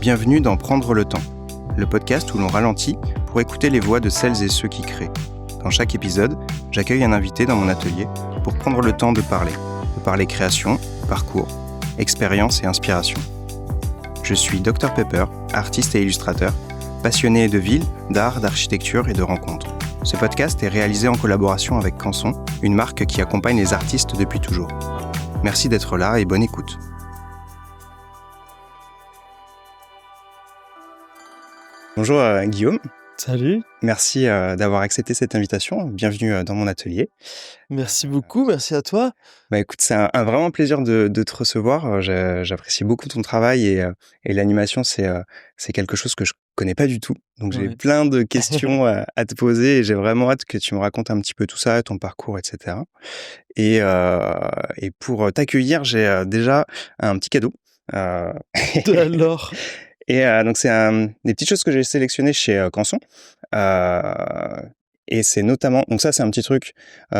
Bienvenue dans Prendre le temps, le podcast où l'on ralentit pour écouter les voix de celles et ceux qui créent. Dans chaque épisode, j'accueille un invité dans mon atelier pour prendre le temps de parler création, parcours, expérience et inspiration. Je suis Dr Pepper, artiste et illustrateur, passionné de ville, d'art, d'architecture et de rencontres. Ce podcast est réalisé en collaboration avec Canson, une marque qui accompagne les artistes depuis toujours. Merci d'être là et bonne écoute. Bonjour Guillaume. Salut. Merci d'avoir accepté cette invitation. Bienvenue dans mon atelier. Merci beaucoup, merci à toi. Écoute, c'est un vraiment plaisir de te recevoir. J'apprécie beaucoup ton travail et l'animation, c'est quelque chose que je connais pas du tout. Donc j'ai plein de questions à te poser et j'ai vraiment hâte que tu me racontes un petit peu tout ça, ton parcours, etc. Et pour t'accueillir, j'ai déjà un petit cadeau. Alors. Et donc c'est des petites choses que j'ai sélectionnées chez Canson. Et c'est notamment, donc ça c'est un petit truc,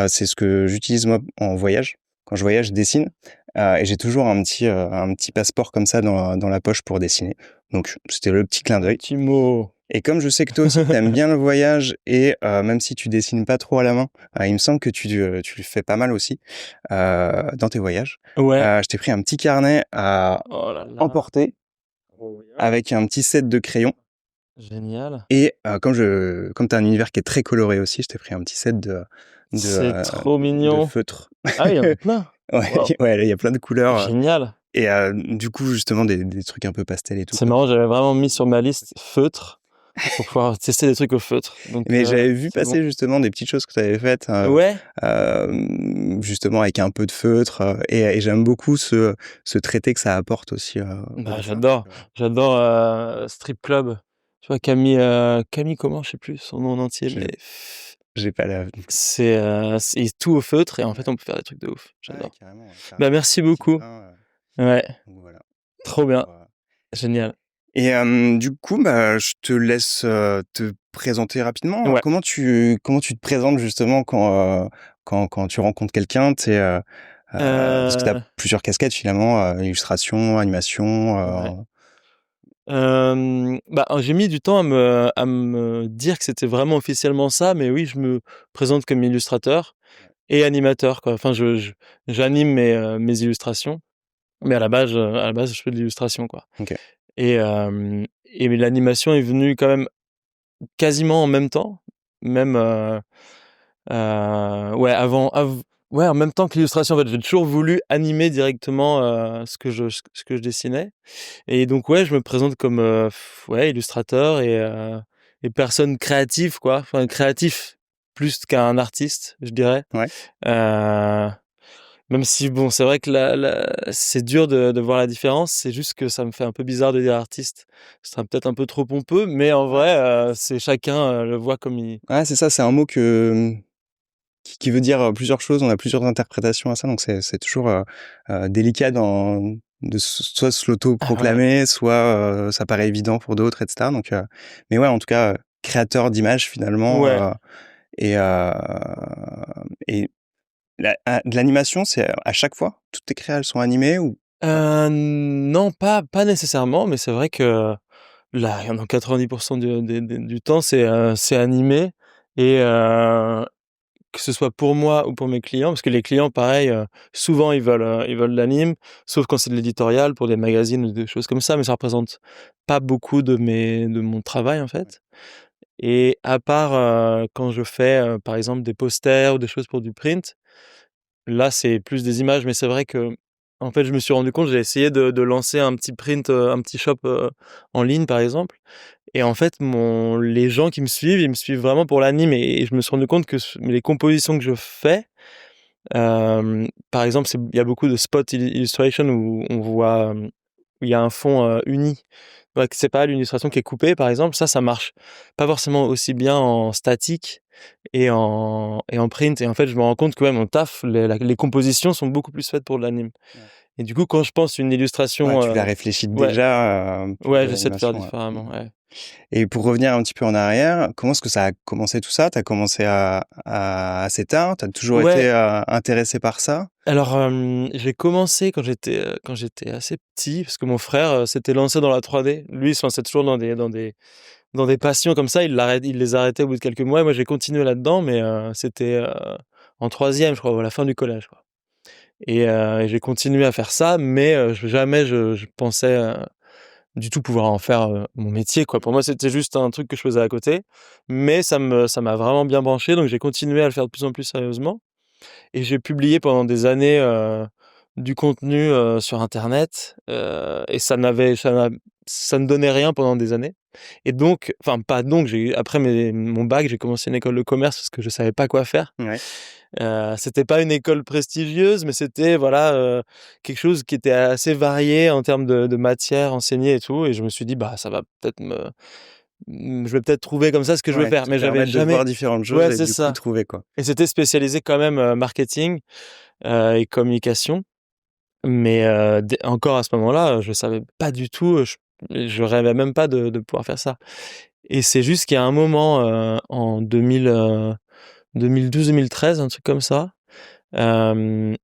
c'est ce que j'utilise moi en voyage. Quand je voyage, je dessine. Et j'ai toujours un petit passeport comme ça dans la poche pour dessiner. Donc c'était le petit clin d'œil. Petit mot. Et comme je sais que toi aussi t'aimes bien le voyage et même si tu dessines pas trop à la main, il me semble que tu le fais pas mal aussi dans tes voyages. Ouais. Je t'ai pris un petit carnet à emporter. Avec un petit set de crayons. Génial. Et comme tu as un univers qui est très coloré aussi, je t'ai pris un petit set c'est trop mignon. de feutres. Ah, il y en a plein. Ouais, il y a plein de couleurs. Génial. Et du coup, justement, des trucs un peu pastel et tout. C'est marrant, j'avais vraiment mis sur ma liste feutre pour pouvoir tester des trucs au feutre. Donc, mais j'avais vu passer justement des petites choses que tu avais faites. Justement avec un peu de feutre. Et j'aime beaucoup ce traité que ça apporte aussi. J'adore Strip Club. Tu vois, Camille comment, je sais plus son nom en entier, mais j'ai pas la... c'est tout au feutre et en fait on peut faire des trucs de ouf. J'adore. Carrément. Merci beaucoup. Ouais. Donc, voilà. Trop bien. Génial. Et du coup, je te laisse te présenter rapidement. Ouais. Comment tu te présentes justement quand tu rencontres quelqu'un, parce que tu as plusieurs casquettes finalement, illustration, animation. J'ai mis du temps à me dire que c'était vraiment officiellement ça, mais oui, je me présente comme illustrateur et animateur, quoi. Enfin, j'anime mes illustrations, mais à la base, je fais de l'illustration, quoi. Okay. Et l'animation est venue quand même quasiment en même temps, même en même temps que l'illustration. En fait, j'ai toujours voulu animer directement ce que je dessinais. Et donc je me présente comme illustrateur et personne créative, quoi. Enfin, créatif plus qu'un artiste, je dirais. Ouais. Même si c'est vrai que c'est dur de voir la différence. C'est juste que ça me fait un peu bizarre de dire artiste. Ce sera peut-être un peu trop pompeux, mais en vrai, c'est chacun le voit comme il. Ouais, c'est ça. C'est un mot qui veut dire plusieurs choses. On a plusieurs interprétations à ça, donc c'est toujours délicat de soit se l'auto-proclamer, soit ça paraît évident pour d'autres, etc. Donc, mais ouais, en tout cas, créateur d'images finalement. Ouais. Et de l'animation, c'est à chaque fois toutes tes créations sont animées ou Non, pas nécessairement, mais c'est vrai que là, dans 90% du temps, c'est animé et que ce soit pour moi ou pour mes clients, parce que les clients, pareil, souvent ils veulent l'anime, sauf quand c'est de l'éditorial pour des magazines ou des choses comme ça, mais ça représente pas beaucoup de mon travail en fait. Et à part quand je fais par exemple des posters ou des choses pour du print, là c'est plus des images, mais c'est vrai que en fait je me suis rendu compte, j'ai essayé de lancer un petit print, un petit shop en ligne par exemple. Et en fait, les gens qui me suivent, ils me suivent vraiment pour l'anime et je me suis rendu compte que les compositions que je fais, par exemple, il y a beaucoup de spot illustration où on voit, où il y a un fond uni. Ouais, que c'est pas l'illustration qui est coupée, par exemple, ça marche pas forcément aussi bien en statique et en print. Et en fait, je me rends compte que mon taf, les compositions sont beaucoup plus faites pour de l'anime. Ouais. Et du coup, quand je pense une illustration... tu l'as réfléchi déjà. J'essaie de faire différemment, ouais. Et pour revenir un petit peu en arrière, comment est-ce que ça a commencé tout ça? Tu as commencé assez tard? Tu as toujours été, Ouais, intéressé par ça? alors, j'ai commencé quand j'étais assez petit parce que mon frère, s'était lancé dans la 3D. Lui, il se lançait toujours dans des passions comme ça, il les arrêtait au bout de quelques mois et moi j'ai continué là-dedans mais c'était, en 3e je crois, ou à la fin du collège, quoi et j'ai continué à faire ça mais jamais je pensais, du tout pouvoir en faire, mon métier, quoi. Pour moi, c'était juste un truc que je faisais à côté mais ça m'a vraiment bien branché donc j'ai continué à le faire de plus en plus sérieusement et j'ai publié pendant des années, du contenu, sur internet, et ça ne donnait rien pendant des années et donc enfin pas donc, j'ai après mon bac, j'ai commencé une école de commerce parce que je savais pas quoi faire. Ouais. C'était pas une école prestigieuse, mais c'était voilà, quelque chose qui était assez varié en termes de matières enseignées et tout et je me suis dit: «Bah, ça va peut-être je vais peut-être trouver comme ça ce que je veux Ouais, faire». te Mais j'avais permettre de voir jamais différentes choses ouais, et c'est du coup ça trouver, quoi. et c'était spécialisé quand même, marketing, et communication. Mais dès encore à ce moment-là, je savais pas du tout, je rêvais même pas de pouvoir faire ça et c'est juste qu'il y a un moment, en 2012-2013, un truc comme ça, hem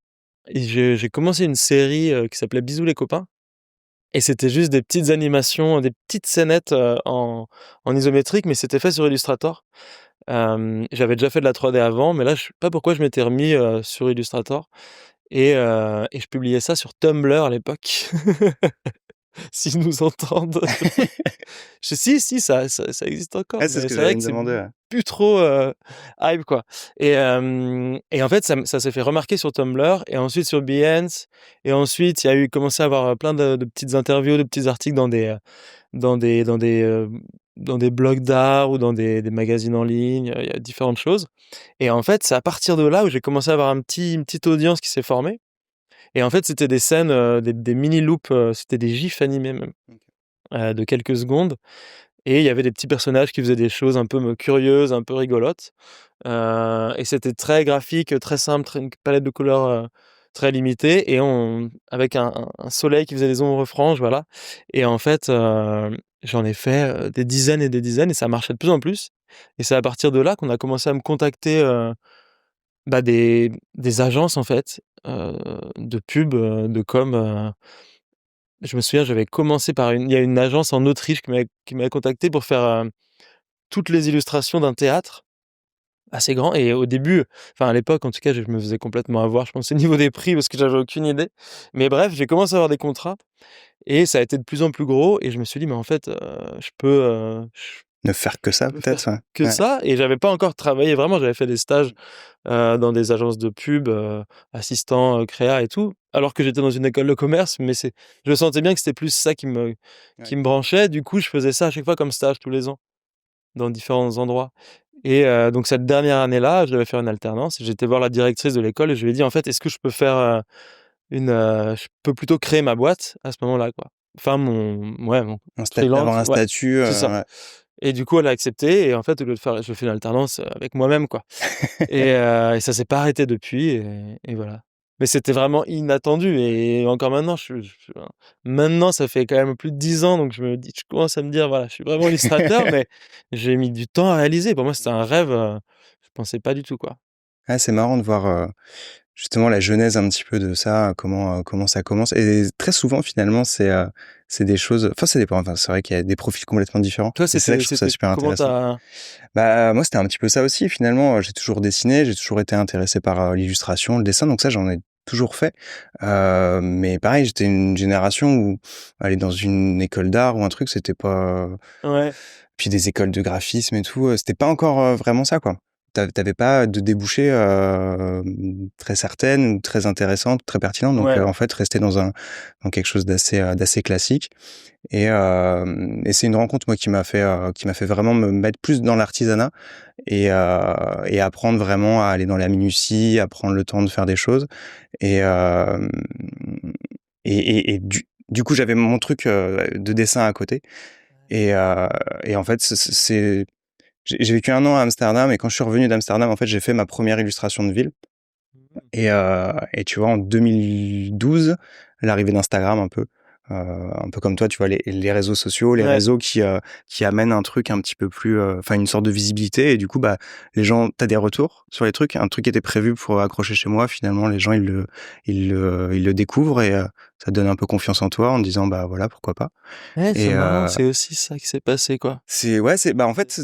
et j'ai commencé une série, qui s'appelait Bisous les copains et c'était juste des petites animations, des petites scénettes, en isométrique, mais c'était fait sur Illustrator. J'avais déjà fait de la 3D avant, mais là, je sais pas pourquoi je m'étais remis, sur Illustrator et je publiais ça sur Tumblr à l'époque. S'ils nous entendent. Si, ça existe encore, Ouais, c'est ce mais que c'est j'allais vrai me que c'est demander, ouais. plus trop, hype, quoi et en fait, ça s'est fait remarquer sur Tumblr et ensuite sur Behance et ensuite il y a eu commencé à avoir, plein de petites interviews, de petits articles dans des dans des, heu, dans des blogs d'art ou dans des magazines en ligne, il y a différentes choses et en fait, c'est à partir de là où j'ai commencé à avoir une petite audience qui s'est formée et en fait, c'était des scènes, des mini loops, c'était des gifs animés même, OK. de quelques secondes et il y avait des petits personnages qui faisaient des choses un peu curieuses, un peu rigolotes, et c'était très graphique, très simple, une palette de couleurs, très limitée et on avec un soleil qui faisait des ombres franches, voilà et en fait, j'en ai fait, des dizaines et des dizaines et ça marchait de plus en plus et c'est à partir de là qu'on a commencé à me contacter, bah, des agences en fait, de pub, de com, je me souviens, j'avais commencé par il y a une agence en Autriche qui m'avait contacté pour faire, toutes les illustrations d'un théâtre assez grand et au début, enfin à l'époque en tout cas, je me faisais complètement avoir, je pense au niveau des prix parce que j'avais aucune idée. Mais bref, j'ai commencé à avoir des contrats et ça a été de plus en plus gros et je me suis dit: «Mais en fait, je Ne faire que ça peux faire peut-être, ouais. que Ouais. ça» et j'avais pas encore travaillé vraiment, j'avais fait des stages, dans des agences de pub, assistant, créa et tout, alors que j'étais dans une école de commerce, mais je sentais bien que c'était plus ça Ouais. qui me branchait. Du coup, je faisais ça à chaque fois comme stage tous les ans, dans différents endroits et donc cette dernière année-là, je devais faire une alternance et j'étais voir la directrice de l'école et je lui ai dit: «En fait, est-ce que je peux faire, je peux plutôt créer ma boîte à ce moment-là, quoi. Enfin mon Avoir freelance». un Ouais, statut, c'est ça ouais. et du coup, elle a accepté et en fait, au lieu de faire je fais une alternance, avec moi-même, quoi. Et ça s'est pas arrêté depuis et voilà. Mais c'était vraiment inattendu et encore maintenant, maintenant ça fait quand même plus de 10 ans donc je commence à me dire: «Voilà, je suis vraiment illustrateur» mais j'ai mis du temps à réaliser. Pour moi, c'était un rêve, je pensais pas du tout, quoi. Ah, c'est marrant de voir, justement la genèse un petit peu de ça, comment ça commence et très souvent finalement c'est des choses enfin ça dépend, enfin c'est vrai qu'il y a des profils complètement différents Toi, et c'est ça que je trouve ça c'était super comment intéressant. t'as Bah, moi c'était un petit peu ça aussi finalement, j'ai toujours dessiné, j'ai toujours été intéressé par, l'illustration, le dessin donc ça j'en ai toujours fait, mais pareil j'étais une génération où aller dans une école d'art ou un truc c'était pas ouais, puis des écoles de graphisme et tout, c'était pas encore, vraiment ça, quoi. Tu pas de débouchés, très certaines ou très intéressantes, très pertinentes, donc ouais. en fait, rester dans quelque chose d'assez classique et c'est une rencontre, moi, qui m'a fait vraiment me mettre plus dans l'artisanat et apprendre vraiment à aller dans la minutie, à prendre le temps de faire des choses et hem et du coup, j'avais mon truc, de dessin à côté et heu et en fait, j'ai vécu 1 an à Amsterdam et quand je suis revenu d'Amsterdam, en fait, j'ai fait ma première illustration de ville Mmh. et tu vois, en 2012, l'arrivée d'Instagram un peu, un peu comme toi, tu vois, les réseaux sociaux, les Ouais. réseaux qui amènent un truc un petit peu plus, enfin une sorte de visibilité et du coup, bah, les gens, t'as des retours sur les trucs. Un truc qui était prévu pour accrocher chez moi, finalement, les gens, ils le découvrent et ça te donne un peu confiance en toi en te disant, bah voilà, pourquoi pas. Ouais, c'est Et marrant, c'est aussi ça qui s'est passé, quoi. bah en fait,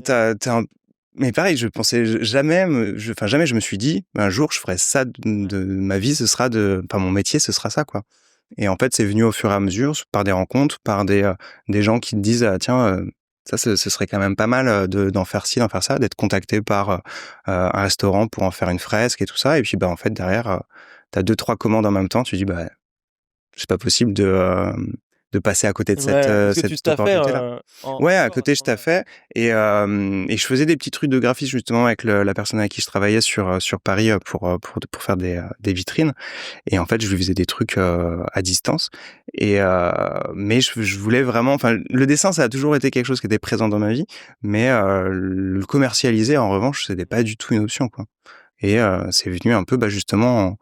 mais pareil, je pensais jamais, enfin jamais je me suis dit, un jour je ferai ça de ma vie, enfin mon métier, ce sera ça quoi. Et en fait, c'est venu au fur et à mesure, par des rencontres, par des gens qui te disent, ah, tiens, ça, ce serait quand même pas mal d'en faire ci, d'en faire ça, d'être contacté par un restaurant pour en faire une fresque et tout ça. Et puis, bah, en fait, derrière, t'as 2, 3 commandes en même temps. Tu dis, bah, c'est pas possible de passer à côté de Ouais, parce que tu cette taffais, opportunité-là. Ouais, à encore à côté, ce je moment-là? taffais et je faisais des petits trucs de graphisme justement avec la personne avec qui je travaillais sur Paris pour faire des vitrines. Et en fait, je lui faisais des trucs à distance. Mais je voulais vraiment, enfin, le dessin, ça a toujours été quelque chose qui était présent dans ma vie, mais le commercialiser, en revanche, c'était pas du tout une option, quoi. Et c'est venu un peu, bah, justement,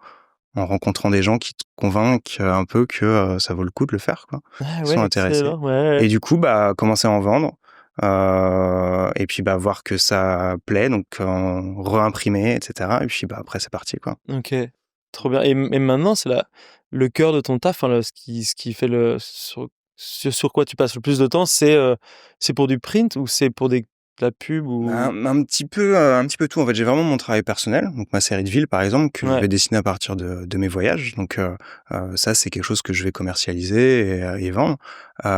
en rencontrant des gens qui te convainquent un peu que ça vaut le coup de le faire, quoi. Ah Ils sont ouais, intéressés. excellent, ouais, ouais. Et du coup, bah, commencer à en vendre. Et puis, bah, voir que ça plaît, donc réimprimer, etc. Et puis, bah, après, c'est parti, quoi. OK, trop bien et maintenant, c'est le cœur de ton taf, enfin, ce qui fait sur quoi tu passes le plus de temps, c'est pour du print ou c'est pour de la pub Bah, ou un petit peu tout. En fait, j'ai vraiment mon travail personnel, donc ma série de villes, par exemple, que je ouais, vais dessiner à partir de mes voyages. Donc, ça, c'est quelque chose que je vais commercialiser et vendre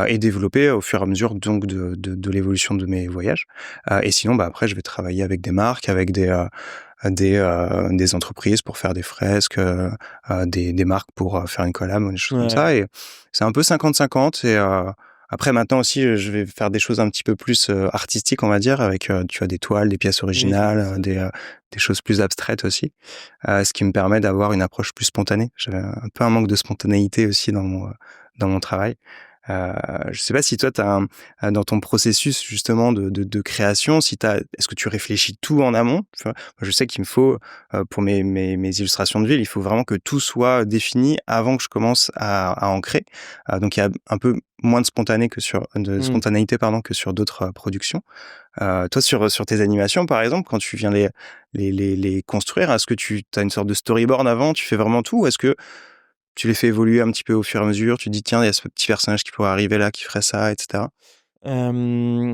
et développer au fur et à mesure donc de l'évolution de mes voyages. Et sinon, bah, après, je vais travailler avec des marques, avec des entreprises pour faire des fresques, des marques pour faire une collab ou des choses comme ouais, ça. Et c'est un peu 50-50 et après maintenant aussi, je vais faire des choses un petit peu plus artistiques, on va dire, avec tu vois des toiles, des pièces oui, ça originales, c'est ça. des choses plus abstraites aussi, ce qui me permet d'avoir une approche plus spontanée. J'avais un peu un manque de spontanéité aussi dans mon travail. Je sais pas si toi, dans ton processus justement de création, si est-ce que tu réfléchis tout en amont? Tu vois? Moi, je sais qu'il me faut, pour mes illustrations de ville, il faut vraiment que tout soit défini avant que je commence à en créer. Donc il y a un peu moins de Mmh. spontanéité pardon, que sur d'autres productions. Toi, sur tes animations, par exemple, quand tu viens les construire, est-ce que tu as une sorte de storyboard avant? Tu fais vraiment tout? Ou est-ce que tu les fais évoluer un petit peu au fur et à mesure, tu te dis: «Tiens, il y a ce petit personnage qui pourrait arriver là, qui ferait ça» et cetera?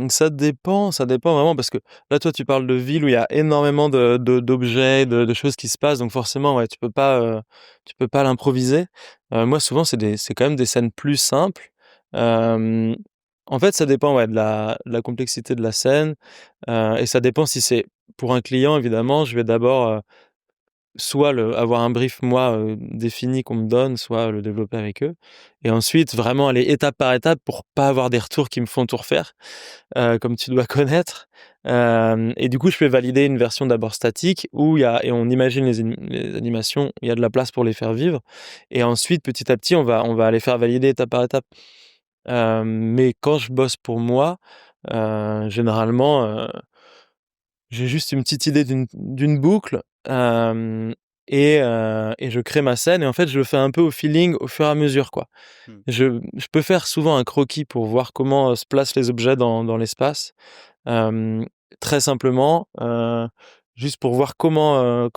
Ça dépend vraiment parce que là, toi, tu parles de villes où il y a énormément d'objets, de choses qui se passent, donc forcément, ouais, tu peux pas l'improviser. Moi, souvent, c'est quand même des scènes plus simples. Hem, En fait, ça dépend, ouais, de la complexité de la scène, et ça dépend si c'est pour un client, évidemment, je vais d'abord, soit avoir un brief moi, défini qu'on me donne, soit le développer avec eux et ensuite vraiment aller étape par étape pour pas avoir des retours qui me font tout refaire, comme tu dois connaître. Hem Et du coup, je fais valider une version d'abord statique où on imagine les animations, il y a de la place pour les faire vivre et ensuite petit à petit on va les faire valider étape par étape. Mais quand je bosse pour moi, généralement, j'ai juste une petite idée d'une boucle, et je crée ma scène et en fait, je le fais un peu au feeling au fur et à mesure, quoi. Mmh. Je peux faire souvent un croquis pour voir comment, se placent les objets dans l'espace, hem, très simplement, juste pour voir comment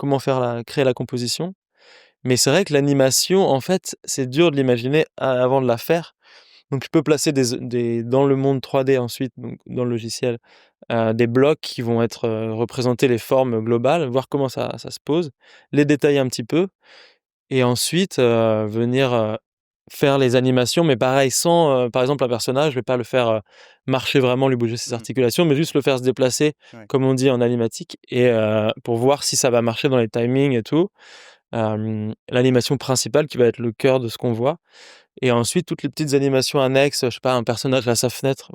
créer la composition. Mais c'est vrai que l'animation, en fait, c'est dur de l'imaginer avant de la faire. Donc je peux placer des dans le monde 3D ensuite, donc dans le logiciel, des blocs qui vont être, représenter les formes globales, voir comment ça se pose, les détailler un petit peu et ensuite, venir, faire les animations, mais pareil sans, par exemple un personnage, je vais pas le faire, marcher vraiment, lui bouger ses Mmh. articulations, mais juste le faire se déplacer Ouais. comme on dit en animatique et pour voir si ça va marcher dans les timings et tout. L'animation principale qui va être le cœur de ce qu'on voit et ensuite toutes les petites animations annexes, je sais pas, un personnage à sa fenêtre,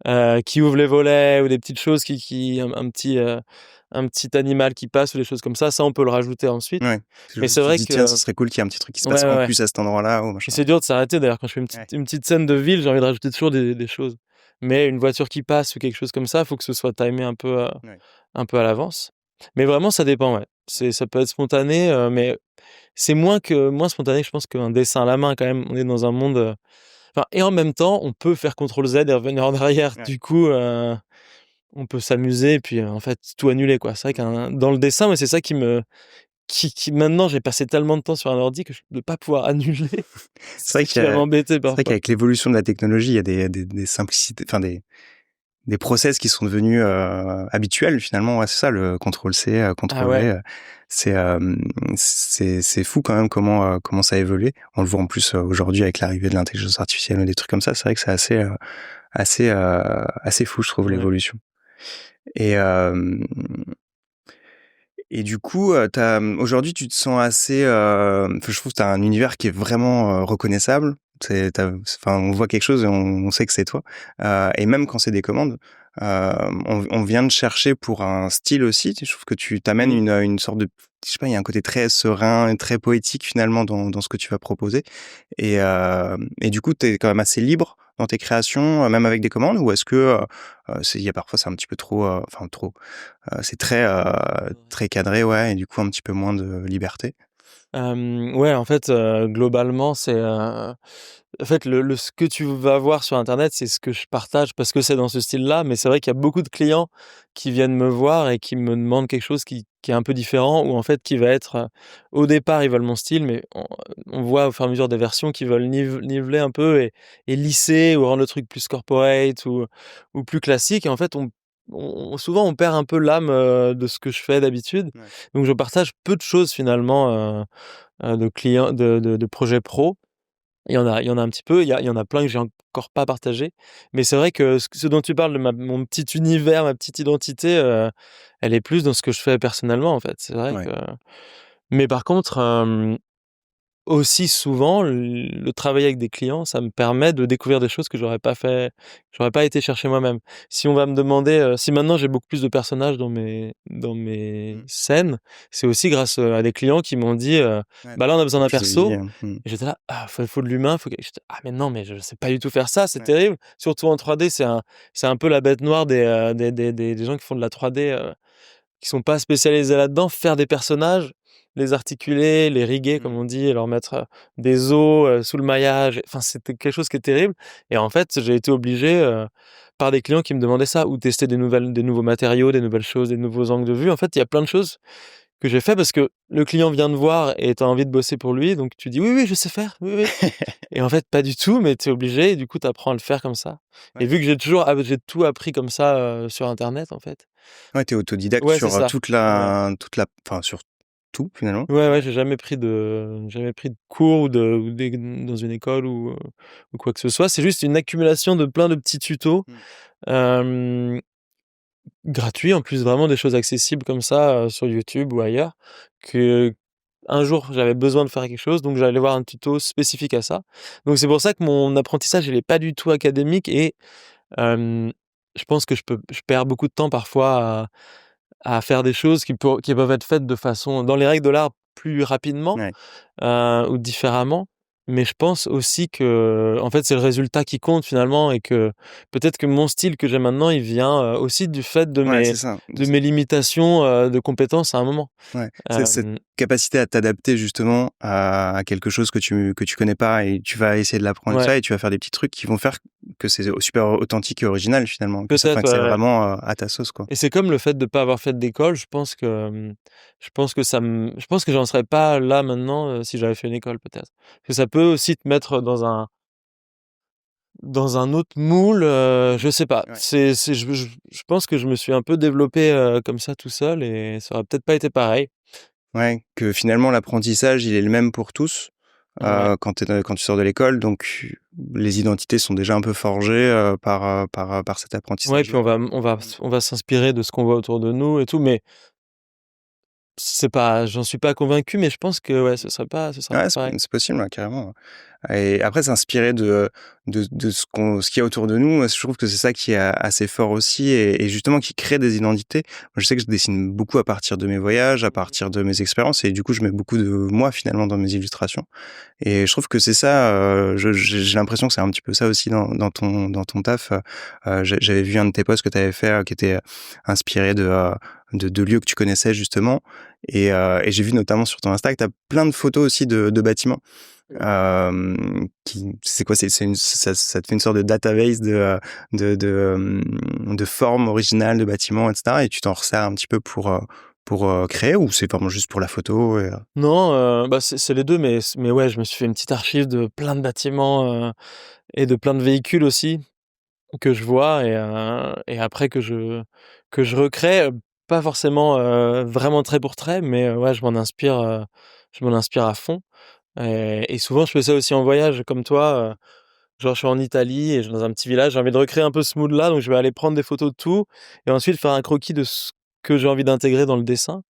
voilà, qui ouvre les volets ou des petites choses un petit animal qui passe ou des choses comme ça on peut le rajouter ensuite. Ouais. Mais c'est Tu te vrai dis: «Tiens, que ce serait cool qu'il y ait un petit truc qui se ouais, passe ouais, en ouais plus à cet endroit-là» ou et machin. c'est dur de s'arrêter d'ailleurs quand je fais Ouais. une petite scène de ville, j'ai envie de rajouter toujours des choses. Mais une voiture qui passe ou quelque chose comme ça, faut que ce soit timé Ouais. un peu à l'avance. Mais vraiment ça dépend, ouais. Ça peut être spontané, mais c'est moins spontané, je pense, qu'un dessin à la main quand même. On est dans un monde, enfin, et en même temps, on peut faire CTRL Z et revenir en arrière. Ouais. Du coup, on peut s'amuser et puis, en fait, tout annuler, quoi. C'est vrai dans le dessin, moi, c'est ça qui maintenant, j'ai passé tellement de temps sur un ordi que de pas pouvoir annuler, C'est vrai c'est qui va m'embêter c'est vrai parfois. qu'avec l'évolution de la technologie, il y a des simplicités, enfin des process qui sont devenus habituels finalement. Ouais, c'est ça, le CTRL-C, Ah CTRL-V. ouais. C'est c'est fou quand même comment ça a évolué. On le voit en plus aujourd'hui avec l'arrivée de l'intelligence artificielle ou des trucs comme ça. C'est vrai que c'est assez fou, je trouve, Ouais. l'évolution. Et et du coup, aujourd'hui, tu te sens assez. Enfin, je trouve que tu as un univers qui est vraiment reconnaissable. Enfin, on voit quelque chose et on sait que c'est toi. Et même quand c'est des commandes, on vient de chercher pour un style aussi. Je trouve que tu t'amènes Mmh. une sorte de. Je sais pas, il y a un côté très serein et très poétique finalement dans ce que tu vas proposer. Et du coup, tu es quand même assez libre dans tes créations, même avec des commandes, ou est-ce que il y a parfois c'est un petit peu trop, enfin trop. C'est très, très cadré, ouais, et du coup un petit peu moins de liberté. Ouais, en fait, globalement, en fait, ce que tu vas voir sur internet, c'est ce que je partage parce que c'est dans ce style-là, mais c'est vrai qu'il y a beaucoup de clients qui viennent me voir et qui me demandent quelque chose qui est un peu différent ou en fait qui va être, au départ, ils veulent mon style, mais on voit au fur et à mesure des versions qui veulent niveler un peu et lisser ou rendre le truc plus corporate ou plus classique et en fait, souvent on perd un peu l'âme, de ce que je fais d'habitude. Ouais. Donc je partage peu de choses finalement, de clients de projets pro. Il y en a un petit peu, il y en a plein que j'ai encore pas partagé. Mais c'est vrai que ce dont tu parles de mon petit univers, ma petite identité, elle est plus dans ce que je fais personnellement, en fait. C'est vrai Ouais. que mais par contre, aussi souvent, le travail avec des clients, ça me permet de découvrir des choses que j'aurais pas été chercher moi-même. Si on va me demander, si maintenant j'ai beaucoup plus de personnages dans mes Mmh. scènes, c'est aussi grâce, à des clients qui m'ont dit, Ouais, «Bah, là, on a besoin d'un plus de vie, perso» mmh. et j'étais là: «Ah, faut de l'humain, faut que» j'étais: «Ah mais non, mais je sais pas du tout faire ça, c'est Ouais. terrible». Surtout en 3D, c'est un peu la bête noire des gens qui font de la 3D, qui sont pas spécialisés là-dedans, faire des personnages, les articuler, les riguer comme Mmh. on dit et leur mettre, des os, sous le maillage, enfin c'était quelque chose qui est terrible et en fait, j'ai été obligé, par des clients qui me demandaient ça ou tester des nouveaux matériaux, des nouvelles choses, des nouveaux angles de vue. En fait, il y a plein de choses que j'ai fait parce que le client vient te voir et tu as envie de bosser pour lui, donc tu dis: «Oui, oui, je sais faire, oui, oui» et en fait, pas du tout, mais tu es obligé et du coup, tu apprends à le faire comme ça et Ouais. vu que j'ai tout appris comme ça, sur internet, en fait. Ouais, tu autodidacte Ouais, c'est sur, ça. Ouais. enfin sur tout finalement? Ouais, ouais, j'ai jamais pris de cours ou dans une école ou quoi que ce soit. C'est juste une accumulation de plein de petits tutos, Mmh. hem, gratuits en plus, vraiment des choses accessibles comme ça, sur YouTube ou ailleurs, que un jour j'avais besoin de faire quelque chose, donc j'allais voir un tuto spécifique à ça. Donc c'est pour ça que mon apprentissage, il est pas du tout académique et hem, je pense que je perds beaucoup de temps parfois à faire des choses qui peuvent être faites de façon dans les règles de l'art plus rapidement, Ouais. ou différemment. Mais je pense aussi que, en fait, c'est le résultat qui compte finalement et que peut-être que mon style que j'ai maintenant, il vient, aussi du fait Ouais, c'est ça. de mes limitations, de compétences à un moment. Ouais, c'est cette Hem, capacité à t'adapter justement à quelque chose que tu connais pas et tu vas essayer de l'apprendre ouais, ça et tu vas faire des petits trucs qui vont faire que c'est super authentique et original finalement, peut-être, que c'est ouais, ouais. vraiment, à ta sauce, quoi. Et c'est comme le fait de pas avoir fait d'école, je pense que j'en serais pas là maintenant, si j'avais fait une école peut-être. Parce que ça peut aussi te mettre dans un autre moule, je sais pas. Ouais. Je pense que je me suis un peu développé, comme ça tout seul et ça aurait peut-être pas été pareil. Ouais, que finalement l'apprentissage, il est le même pour tous, Ouais. quand tu sors de l'école, donc les identités sont déjà un peu forgées, par cet Ouais, puis apprentissage-là. Mmh. on va s'inspirer de ce qu'on voit autour de nous et tout, mais j'en suis pas convaincu, mais je pense que ouais, ce serait pas Ouais, pareil. c'est possible, ouais, carrément. Et après s'inspirer de ce qu'il y a autour de nous, je trouve que c'est ça qui est assez fort aussi et justement qui crée des identités. Moi, je sais que je dessine beaucoup à partir de mes voyages, à Mmh. partir de mes expériences et du coup, je mets beaucoup de moi finalement dans mes illustrations et je trouve que c'est ça, j'ai l'impression que c'est un petit peu ça aussi dans ton taf. J'avais vu un de tes posts que tu avais fait, qui était inspiré de lieux que tu connaissais justement et j'ai vu notamment sur ton Insta que tu as plein de photos aussi de bâtiments. C'est quoi? Ça te fait une sorte de database de formes originales de bâtiments, et cetera, et tu t'en resserres un petit peu pour créer, ou c'est vraiment juste pour la photo et Non, bah, c'est les 2, mais ouais, je me suis fait une petite archive de plein de bâtiments, et de plein de véhicules aussi que je vois et après que je recrée, pas forcément, vraiment trait pour trait, mais ouais, je m'en inspire à fond et souvent je fais ça aussi en voyage comme toi, genre je suis en Italie et je dans un petit village, j'ai envie de recréer un peu ce mood-là, donc je vais aller prendre des photos de tout et ensuite faire un croquis de ce que j'ai envie d'intégrer dans le dessin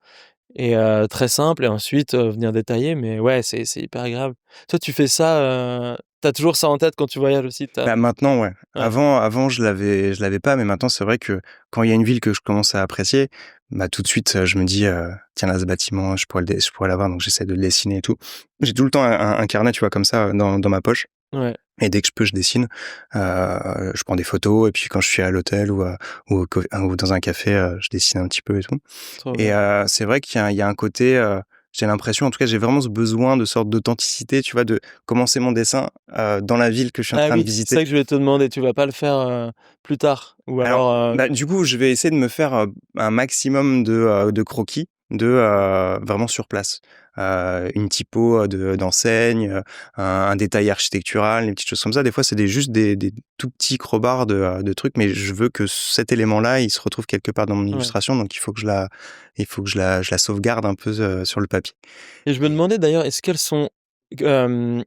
et très simple et ensuite, venir détailler mais ouais, c'est hyper agréable. Toi, tu fais ça, tu toujours ça en tête quand tu voyages aussi? bah, maintenant, ouais. Ouais, Avant je l'avais pas, mais maintenant, c'est vrai que quand il y a une ville que je commence à apprécier, bah, tout de suite, je me dis, «Tiens, là, ce bâtiment, je pourrais l'avoir», donc j'essaie de le dessiner et tout. J'ai tout le temps un carnet, tu vois, comme ça, dans ma poche, ouais, et dès que je peux, je dessine. Je prends des photos, et puis quand je suis à l'hôtel ou dans un café, je dessine un petit peu et tout. trop Et bien. c'est vrai qu'il y a un côté, j'ai l'impression, en tout cas, j'ai vraiment ce besoin de sorte d'authenticité, tu vois, de commencer mon dessin, dans la ville que je suis en Ah train de oui, c'est ça visiter. que je voulais te demander, tu vas pas le faire, plus tard? Ou Alors, alors, bah, du coup, je vais essayer de me faire, un maximum de croquis, vraiment sur place. Une typo, d'enseigne, un détail architectural, des petites choses comme ça. Des fois, c'est juste des tout petits crobards de trucs, mais je veux que cet élément-là, il se retrouve quelque part dans mon ouais illustration, donc il faut que je la sauvegarde un peu, sur le papier. et je me Et demandais d'ailleurs, est-ce qu'elles sont, hem,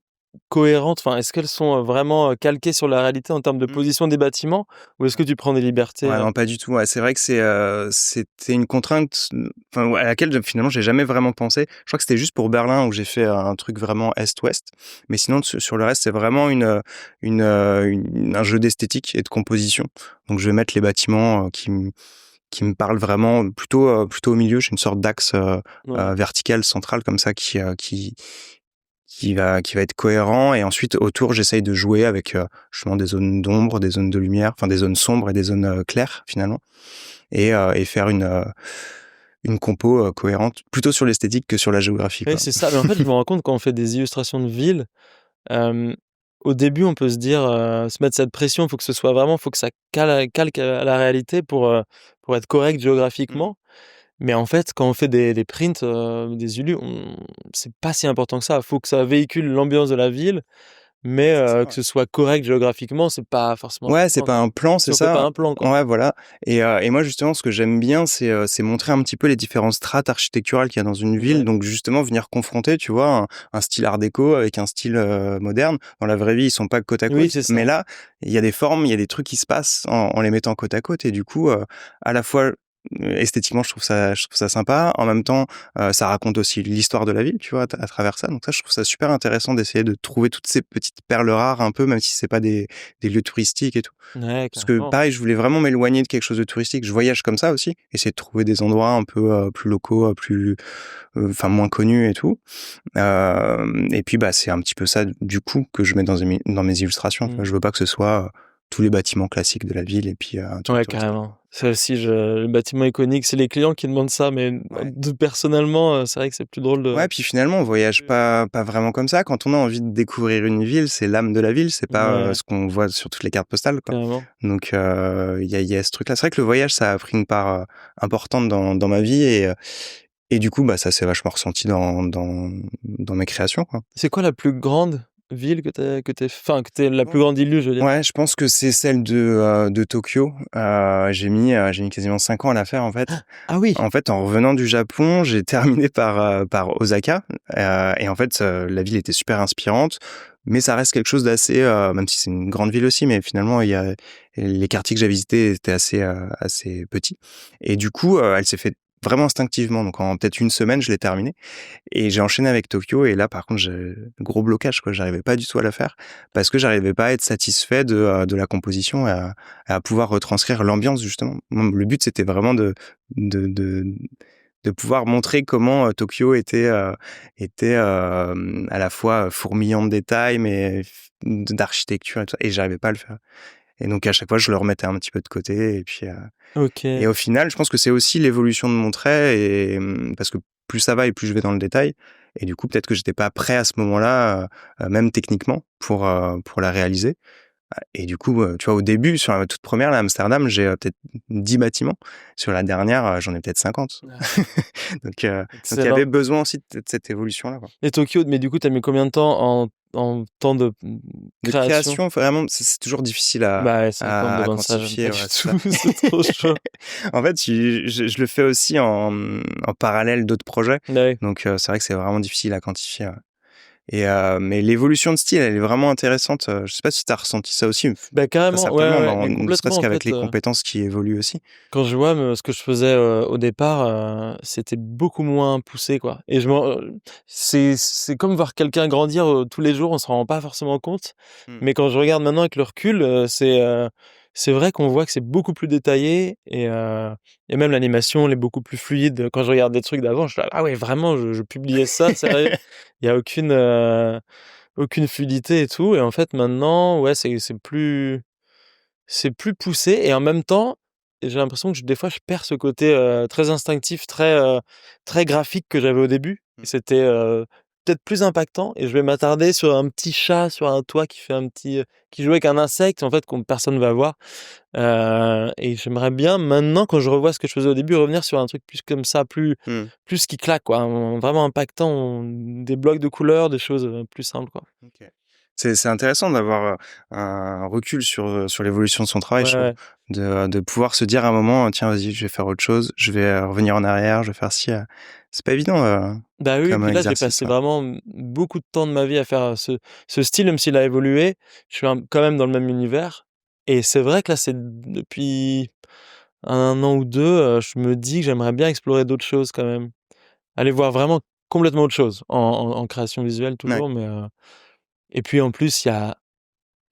cohérentes? Enfin, est-ce qu'elles sont, vraiment, calquées sur la réalité en termes de mmh. position des bâtiments? Ou est-ce que tu prends des libertés, Ouais, non, pas du tout. Ouais, c'est vrai que c'était une contrainte, enfin, ouais, à laquelle finalement j'ai jamais vraiment pensé. Je crois que c'était juste pour Berlin où j'ai fait un truc vraiment est-ouest, mais sinon sur le reste, c'est vraiment un jeu d'esthétique et de composition. Donc je vais mettre les bâtiments, qui me parlent vraiment plutôt au milieu. J'ai une sorte d'axe, ouais, vertical central comme ça qui va être cohérent, et ensuite autour j'essaye de jouer avec, justement, des zones d'ombre, des zones de lumière, enfin des zones sombres et des zones, claires finalement, et faire une compo, cohérente, plutôt sur l'esthétique que sur la géographie, oui, quoi. c'est ça. Mais en fait, je me rends compte quand on fait des illustrations de ville, hem, au début, on peut se dire, se mettre cette pression, faut que ce soit vraiment faut que ça calque à la réalité pour être correct Mmh. géographiquement. Mais en fait, quand on fait des prints, des Ulus, c'est pas si important que ça. Faut que ça véhicule l'ambiance de la ville, mais C'est ça, que ouais. ce soit correct géographiquement, c'est pas forcément Ouais, c'est important, pas quoi. un plan, Si c'est on fait pas ça. un plan, quoi. Ouais, voilà. Et moi, justement, ce que j'aime bien, c'est montrer un petit peu les différentes strates architecturales qu'il y a dans une ville. Ouais. Donc, justement, venir confronter, tu vois, un style art déco avec un style, moderne. Dans la vraie vie, ils sont pas côte à Oui, côte. c'est Mais ça. là, il y a des formes, il y a des trucs qui se passent en les mettant côte à côte. Et du coup, à la fois, esthétiquement, je trouve ça sympa. En même temps, ça raconte aussi l'histoire de la ville, tu vois, à travers ça. Donc ça, je trouve ça super intéressant d'essayer de trouver toutes ces petites perles rares un peu, même si c'est pas des lieux touristiques et tout. Ouais, Parce que carrément. pareil, je voulais vraiment m'éloigner de quelque chose de touristique. Je voyage comme ça aussi, essayer de trouver des endroits un peu, plus locaux, enfin moins connus et tout. Et puis, bah, c'est un petit peu ça, du coup, que je mets dans mes illustrations. Tu vois? Mmh. Je veux pas que ce soit, tous les bâtiments classiques de la ville et puis, un truc Ouais, touristique. carrément. Ça aussi, le bâtiment iconique, c'est les clients qui demandent ça, mais Ouais. personnellement, c'est vrai que c'est plus drôle Ouais, de puis finalement, on voyage pas vraiment comme ça. Quand on a envie de découvrir une ville, c'est l'âme de la ville, c'est pas, ouais, ce qu'on voit sur toutes les cartes postales, quoi. carrément. Donc il y a ce truc-là. C'est vrai que le voyage, ça a pris une part, importante dans ma vie, et du coup, bah, ça s'est vachement ressenti dans mes créations, quoi. C'est quoi la plus grande ville que tu la plus grande illu, je veux dire? Ouais, je pense que c'est celle de Tokyo. J'ai mis quasiment 5 ans à la faire, en fait. Ah oui! En fait, en revenant du Japon, j'ai terminé par Osaka, et en fait, la ville était super inspirante, mais ça reste quelque chose d'assez, même si c'est une grande ville aussi, mais finalement, il y a les quartiers que j'ai visités étaient assez petits, et du coup, elle s'est faite vraiment instinctivement. Donc en peut-être une semaine, je l'ai terminée, et j'ai enchaîné avec Tokyo, et là, par contre, j'ai gros blocage, quoi. J'arrivais pas du tout à la faire parce que j'arrivais pas à être satisfait de la composition, et à pouvoir retranscrire l'ambiance, justement. Moi, le but, c'était vraiment de de de pouvoir montrer comment, Tokyo était à la fois fourmillant de détails, mais d'architecture et tout ça, et j'arrivais pas à le faire. Et donc à chaque fois, je le remettais un petit peu de côté, et puis, et OK. au final, je pense que c'est aussi l'évolution de mon trait, et parce que plus ça va et plus je vais dans le détail, Et du coup, peut-être que j'étais pas prêt à ce moment-là, même techniquement, pour la réaliser. Et du coup, tu vois, au début, sur la toute première, là, à Amsterdam, j'ai peut-être 10 bâtiments. Sur la dernière, j'en ai peut-être 50. Ouais. Donc, il y Excellent. avait besoin aussi de cette évolution-là, quoi. Et Tokyo, mais du coup, tu as mis combien de temps en temps de De création? création, vraiment, c'est toujours difficile Bah ouais, 50 à devant ça, j'aime pas quantifier, du ouais, c'est ça. tout, c'est trop chaud. En fait, je le fais aussi en parallèle d'autres projets. Bah oui. Donc, c'est vrai que c'est vraiment difficile à quantifier, ouais. Et mais l'évolution de style, elle est vraiment intéressante. Je sais pas si tu as ressenti ça aussi. Bah Très carrément, ouais, certainement, ouais, mais ne serait-ce complètement en qu'avec fait, les compétences qui évoluent aussi. quand je vois ce que je faisais, au départ, c'était beaucoup moins poussé, quoi. Et c'est comme voir quelqu'un grandir, tous les jours, on s'en rend pas forcément compte. Mmh. Mais quand je regarde maintenant avec le recul, c'est vrai qu'on voit que c'est beaucoup plus détaillé et même l'animation, elle est beaucoup plus fluide. Quand je regarde des trucs d'avant, je suis là: «Ah ouais, vraiment, je publiais ça, sérieux?» Il y a aucune fluidité et tout. Et en fait, maintenant, ouais, c'est plus poussé. Et en même temps, j'ai l'impression que des fois, je perds ce côté très instinctif, très graphique que j'avais au début. Et Mmh. c'était peut-être plus impactant. Et je vais m'attarder sur un petit chat sur un toit qui joue avec un insecte, en fait, que personne va voir. Et j'aimerais bien, maintenant, quand je revois ce que je faisais au début, revenir sur un truc plus comme ça, Mmh. plus qui claque, quoi. Vraiment impactant, des blocs de couleurs, des choses plus simples, quoi. OK. C'est intéressant d'avoir, un recul sur l'évolution de son travail, Ouais, je trouve. ouais. De pouvoir se dire à un moment: «Tiens, vas-y, je vais faire autre chose, je vais, revenir en arrière, je vais faire ci», c'est pas évident, Bah oui, comme puis là, j'ai exercice, passé ouais. vraiment beaucoup de temps de ma vie à faire ce style, même s'il a évolué. Je suis quand même dans le même univers. Et c'est vrai que là, c'est depuis 1 an ou 2, je me dis que j'aimerais bien explorer d'autres choses quand même. Aller voir vraiment complètement autre chose en création visuelle Ouais. toujours, mais et puis en plus,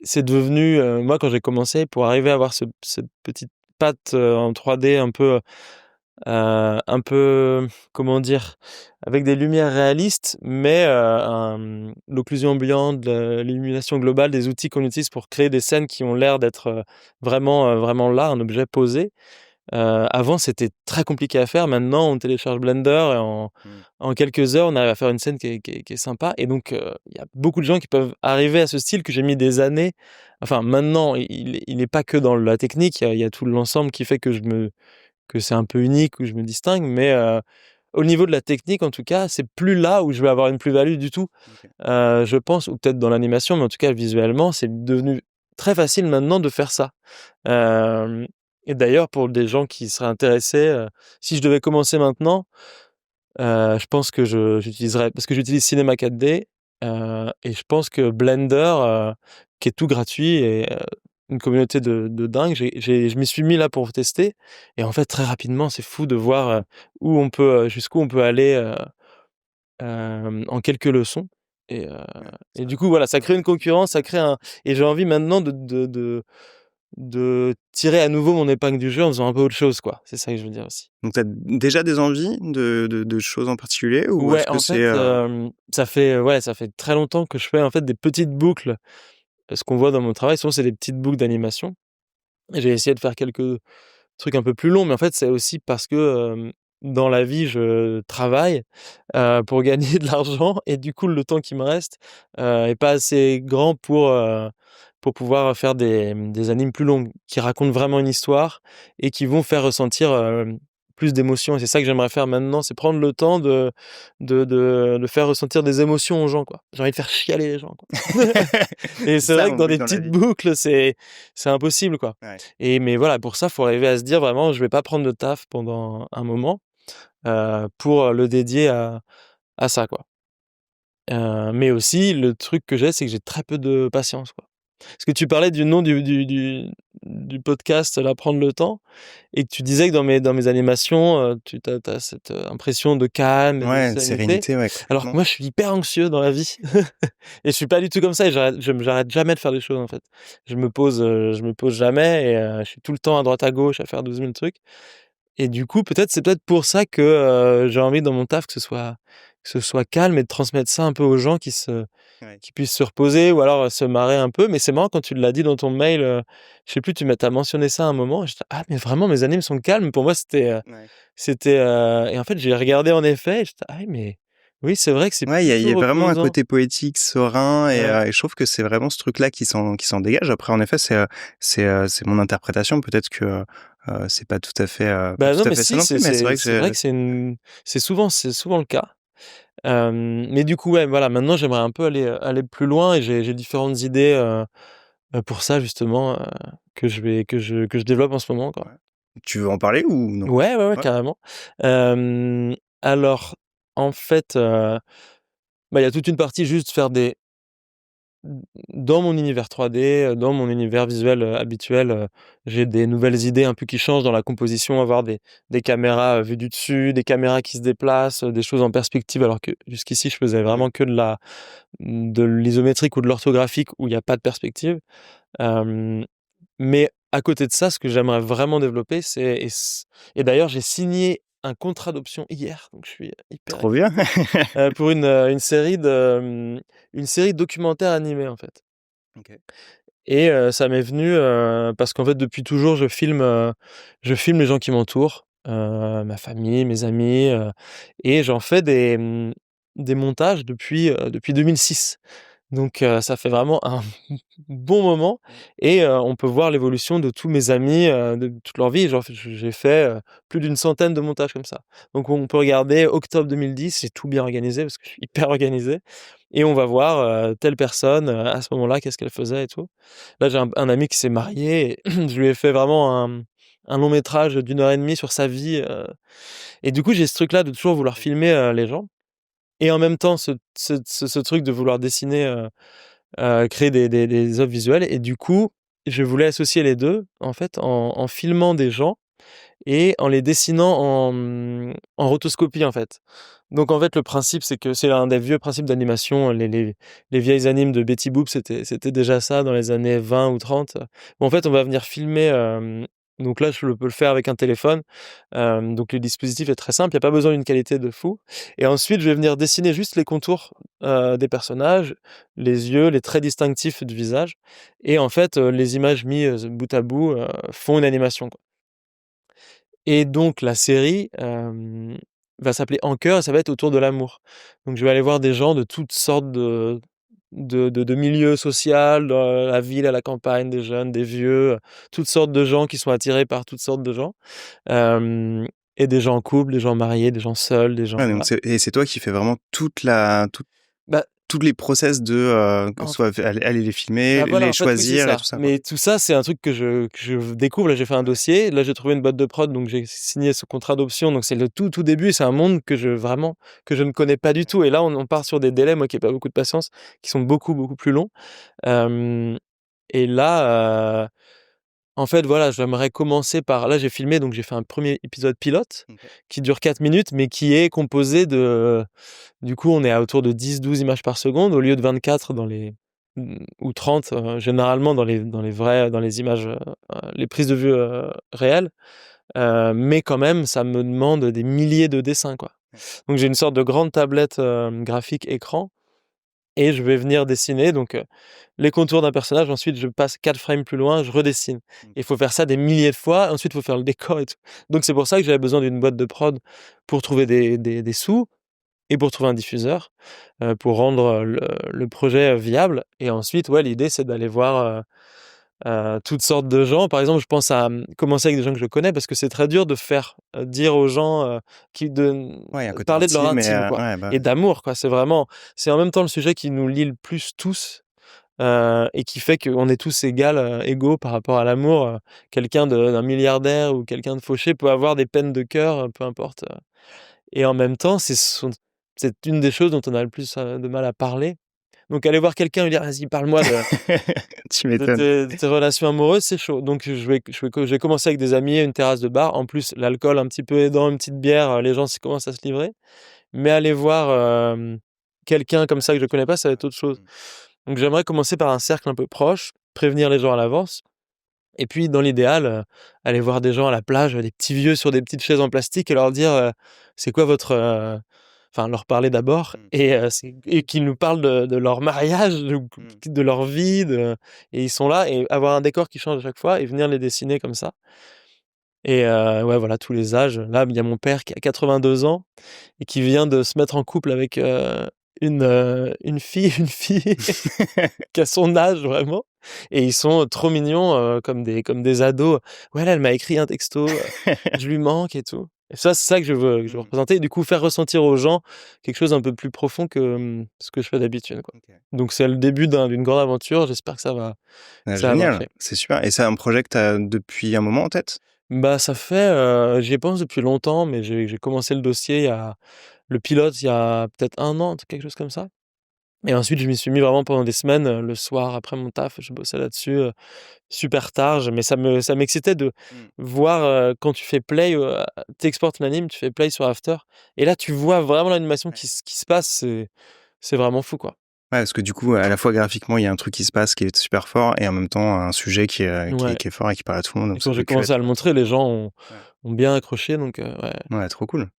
c'est devenu, moi quand j'ai commencé, pour arriver à avoir cette petite patte, en 3D un peu, comment dire? Avec des lumières réalistes, mais l'occlusion ambiante, l'illumination globale, des outils qu'on utilise pour créer des scènes qui ont l'air d'être, vraiment là, un objet posé. Avant, c'était très compliqué à faire. Maintenant, on télécharge Blender et Mmh. en quelques heures, on arrive à faire une scène qui est sympa. Et donc, il y a beaucoup de gens qui peuvent arriver à ce style que j'ai mis des années. Enfin, maintenant, il est pas que dans la technique, il y a tout l'ensemble qui fait que c'est un peu unique, où je me distingue. Mais, au niveau de la technique, en tout cas, c'est plus là où je vais avoir une plus-value du tout. OK. Je pense, ou peut-être dans l'animation, mais en tout cas, visuellement, c'est devenu très facile maintenant de faire ça. Hem et d'ailleurs, pour des gens qui seraient intéressés, si je devais commencer maintenant, je pense que j'utiliserais, parce que j'utilise Cinema 4D, et je pense que Blender, qui est tout gratuit, et une communauté de dingue, je m'y suis mis là pour tester. Et en fait, très rapidement, c'est fou de voir, jusqu'où on peut aller, en quelques leçons. Et heu Ouais, et ça du coup, voilà, ça ça crée une concurrence, ça crée un et j'ai envie maintenant de tirer à nouveau mon épingle du jeu en faisant un peu autre chose, quoi. C'est ça que je veux dire aussi. Donc tu as déjà des envies de choses en particulier ou Ouais, est-ce que en c'est, fait, ça fait très longtemps que je fais, en fait, des petites boucles. Ce qu'on voit dans mon travail, souvent, c'est des petites boucles d'animation. Et j'ai essayé de faire quelques trucs un peu plus longs, mais en fait, c'est aussi parce que, dans la vie, je travaille, pour gagner de l'argent. Et du coup, le temps qui me reste, est pas assez grand pour pouvoir faire des animes plus longues, qui racontent vraiment une histoire et qui vont faire ressentir, plus d'émotions. Et c'est ça que j'aimerais faire maintenant, c'est prendre le temps de faire ressentir des émotions aux gens, quoi. J'ai envie de faire chialer les gens, quoi. Et c'est c'est ça vrai que mon dans but des dans la petites vie. boucles, c'est impossible, quoi. Ouais. Mais voilà, pour ça, faut arriver à se dire vraiment: «Je vais pas prendre de taf pendant un moment, pour le dédier à ça, quoi». Mais aussi, le truc que j'ai, c'est que j'ai très peu de patience, quoi. Parce que tu parlais du nom du podcast, là, «Prendre le temps», et que tu disais que dans mes animations, tu as cette, impression de calme et de Ouais, sérénité. sérénité, ouais, Alors que complètement. moi, je suis hyper anxieux dans la vie. Et je suis pas du tout comme ça. Et j'arrête jamais de faire des choses, en fait. Je me pose jamais. Et je suis tout le temps à droite à gauche à faire 12 000 trucs. Et du coup, c'est peut-être pour ça que, j'ai envie dans mon taf que ce soit calme, et de transmettre ça un peu aux gens Ouais. qui puissent se reposer, ou alors, se marrer un peu. Mais c'est marrant quand tu l'as dit dans ton mail, je sais plus, tu as mentionné ça à un moment. Et j'étais: «Ah mais vraiment, mes animes sont calmes». Pour moi, Ouais. et en fait, j'ai regardé en effet, et j'étais: «Ah oui, mais Oui, c'est vrai que c'est Ouais, il y plutôt a vraiment un reposant. côté poétique, serein Ouais. et je trouve que c'est vraiment ce truc-là qui s'en dégage. Après, en effet, c'est mon interprétation. Peut-être que, c'est pas Bah, tout non, à mais fait ça si, non plus, mais c'est vrai que c'est vrai j'ai que c'est souvent le cas. Mais du coup, ouais, voilà, maintenant j'aimerais un peu aller plus loin et j'ai différentes idées, pour ça justement, que je développe en ce moment, quoi. ouais. Tu veux en parler ou non? Ouais, ouais, ouais, Ouais, carrément. Alors, en fait, bah, il y a toute une partie juste faire des dans mon univers 3D, dans mon univers visuel, habituel, j'ai des nouvelles idées un peu qui changent dans la composition, avoir des caméras, vues du dessus, des caméras qui se déplacent, des choses en perspective alors que jusqu'ici je faisais mmh, vraiment que de l'isométrique ou de l'orthographique où il y a pas de perspective. Hem, mais à côté de ça, ce que j'aimerais vraiment développer, et d'ailleurs j'ai signé un contrat d'option hier, donc je suis hyper trop bien. excité, pour une série documentaire animée, en fait. OK. Et ça m'est venu, parce qu'en fait depuis toujours je filme les gens qui m'entourent, ma famille, mes amis, et j'en fais des montages depuis 2006. Donc ça fait vraiment un bon moment Mmh. et on peut voir l'évolution de tous mes amis, de toute leur vie. Genre j'ai fait, plus d'une centaine de montages comme ça. Donc on peut regarder octobre 2010, j'ai tout bien organisé parce que je suis hyper organisé et on va voir, telle personne, à ce moment-là, qu'est-ce qu'elle faisait et tout. Là, j'ai un ami qui s'est marié et je lui ai fait vraiment un long métrage d'1 heure et demie sur sa vie, et du coup, j'ai ce truc-là de toujours vouloir filmer, les gens et en même temps ce truc de vouloir dessiner, créer des œuvres visuelles et du coup, je voulais associer les 2 en fait, en filmant des gens et en les dessinant en rotoscopie, en fait. Donc en fait, le principe, c'est que c'est un des vieux principes d'animation, les vieilles animes de Betty Boop, c'était déjà ça dans les années 20 ou 30. Bon, en fait, on va venir filmer, donc là, je peux le faire avec un téléphone, donc le dispositif est très simple, il y a pas besoin d'une qualité de fou et ensuite, je vais venir dessiner juste les contours, des personnages, les yeux, les traits distinctifs du visage et en fait, les images mises, bout à bout, font une animation, quoi. Et donc la série, va s'appeler En cœur et ça va être autour de l'amour. Donc je vais aller voir des gens de toutes sortes de milieux social, dans la ville, à la campagne, des jeunes, des vieux, toutes sortes de gens qui sont attirés par toutes sortes de gens, hem et des gens en couple, des gens mariés, des gens seuls, des gens Ouais, donc voilà. c'est toi qui fais vraiment Bah, tous les process de, que ce en soit aller les filmer, Bah, voilà, les en fait, oui, c'est choisir et ça. tout ça, quoi? Mais tout ça, c'est un truc que je découvre. Là, j'ai fait un Ouais. dossier. Là, j'ai trouvé une boîte de prod, donc j'ai signé ce contrat d'option. Donc, c'est le tout, tout début. C'est un monde que je ne connais pas du tout. Et là, on part sur des délais, moi qui n'ai pas beaucoup de patience, qui sont beaucoup, beaucoup plus longs. Euh, et là, en fait, voilà, j'aimerais commencer par. Là, j'ai filmé, donc j'ai fait un premier épisode pilote OK. qui dure 4 minutes, mais qui est composé de. Du coup, on est à autour de 10-12 images par seconde au lieu de 24 ou 30, généralement dans les images, les prises de vue, réelles. Mais quand même, ça me demande des milliers de dessins, quoi. Ouais. Donc j'ai une sorte de grande tablette, graphique écran et je vais venir dessiner donc, les contours d'un personnage. Ensuite, je passe 4 frames plus loin, je redessine. Mmh. Il faut faire ça des milliers de fois. Ensuite, il faut faire le décor et tout. Donc c'est pour ça que j'avais besoin d'une boîte de prod pour trouver des sous et pour trouver un diffuseur, pour rendre, le projet, viable et ensuite, ouais, l'idée, c'est d'aller voir, toutes sortes de gens. Par exemple, je pense à, commencer avec des gens que je connais parce que c'est très dur de faire, dire aux gens, qui de Ouais, il y a un côté parler de leur intime intime, quoi ouais, bah, et ouais. d'amour, quoi. C'est en même temps le sujet qui nous lie le plus tous, et qui fait qu'on est tous égaux par rapport à l'amour, d'un milliardaire ou quelqu'un de fauché peut avoir des peines de cœur, peu importe, et en même temps, c'est une des choses dont on a le plus, de mal à parler. Donc aller voir quelqu'un et lui dire: «Vas-y, parle-moi Tu m'étonnes. de tes relations amoureuses», c'est chaud. Donc je vais commencer avec des amis à une terrasse de bar. En plus, l'alcool un petit peu aidant, une petite bière, les gens commencent à se livrer. Mais aller voir, quelqu'un comme ça que je connais pas, ça va être autre chose. Mmh. Donc j'aimerais commencer par un cercle un peu proche, prévenir les gens à l'avance et puis dans l'idéal, aller voir des gens à la plage, des petits vieux sur des petites chaises en plastique et leur dire, «C'est quoi votre, enfin leur parler d'abord Mmh. et qu'ils nous parlent de leur mariage, Mmh. de leur vie, et ils sont là et avoir un décor qui change à chaque fois et venir les dessiner comme ça Et ouais, voilà, tous les âges. Là, il y a mon père qui a 82 ans et qui vient de se mettre en couple avec, une fille qui a son âge vraiment, et ils sont trop mignons, comme des ados. «Ouais, là, elle m'a écrit un texto, je lui manque et tout», et ça, c'est ça que je veux Mmh. représenter, et du coup faire ressentir aux gens quelque chose un peu plus profond que, ce que je fais d'habitude, quoi. OK. Donc c'est le début d'une grande aventure, j'espère que ça va Ah génial, marcher. c'est super et c'est un projet que tu as depuis un moment en tête? Bah, ça fait, j'y pense depuis longtemps, mais j'ai commencé le pilote il y a peut-être 1 an, quelque chose comme ça, et ensuite je m'y suis mis vraiment pendant des semaines, le soir après mon taf, je bossais là-dessus, super tard, mais ça m'excitait de Mmh. voir, quand tu fais play, tu exportes l'anime, tu fais play sur After, et là tu vois vraiment l'animation Ouais. qui se passe, c'est vraiment fou, quoi. Ouais, parce que du coup, à la fois graphiquement, il y a un truc qui se passe qui est super fort et en même temps un sujet Ouais, qui est fort et qui parle à tout le monde, et donc quand ça j'ai peut que commencé à être le montrer, les gens ont ouais. ont bien accroché, donc ouais. Ouais, trop cool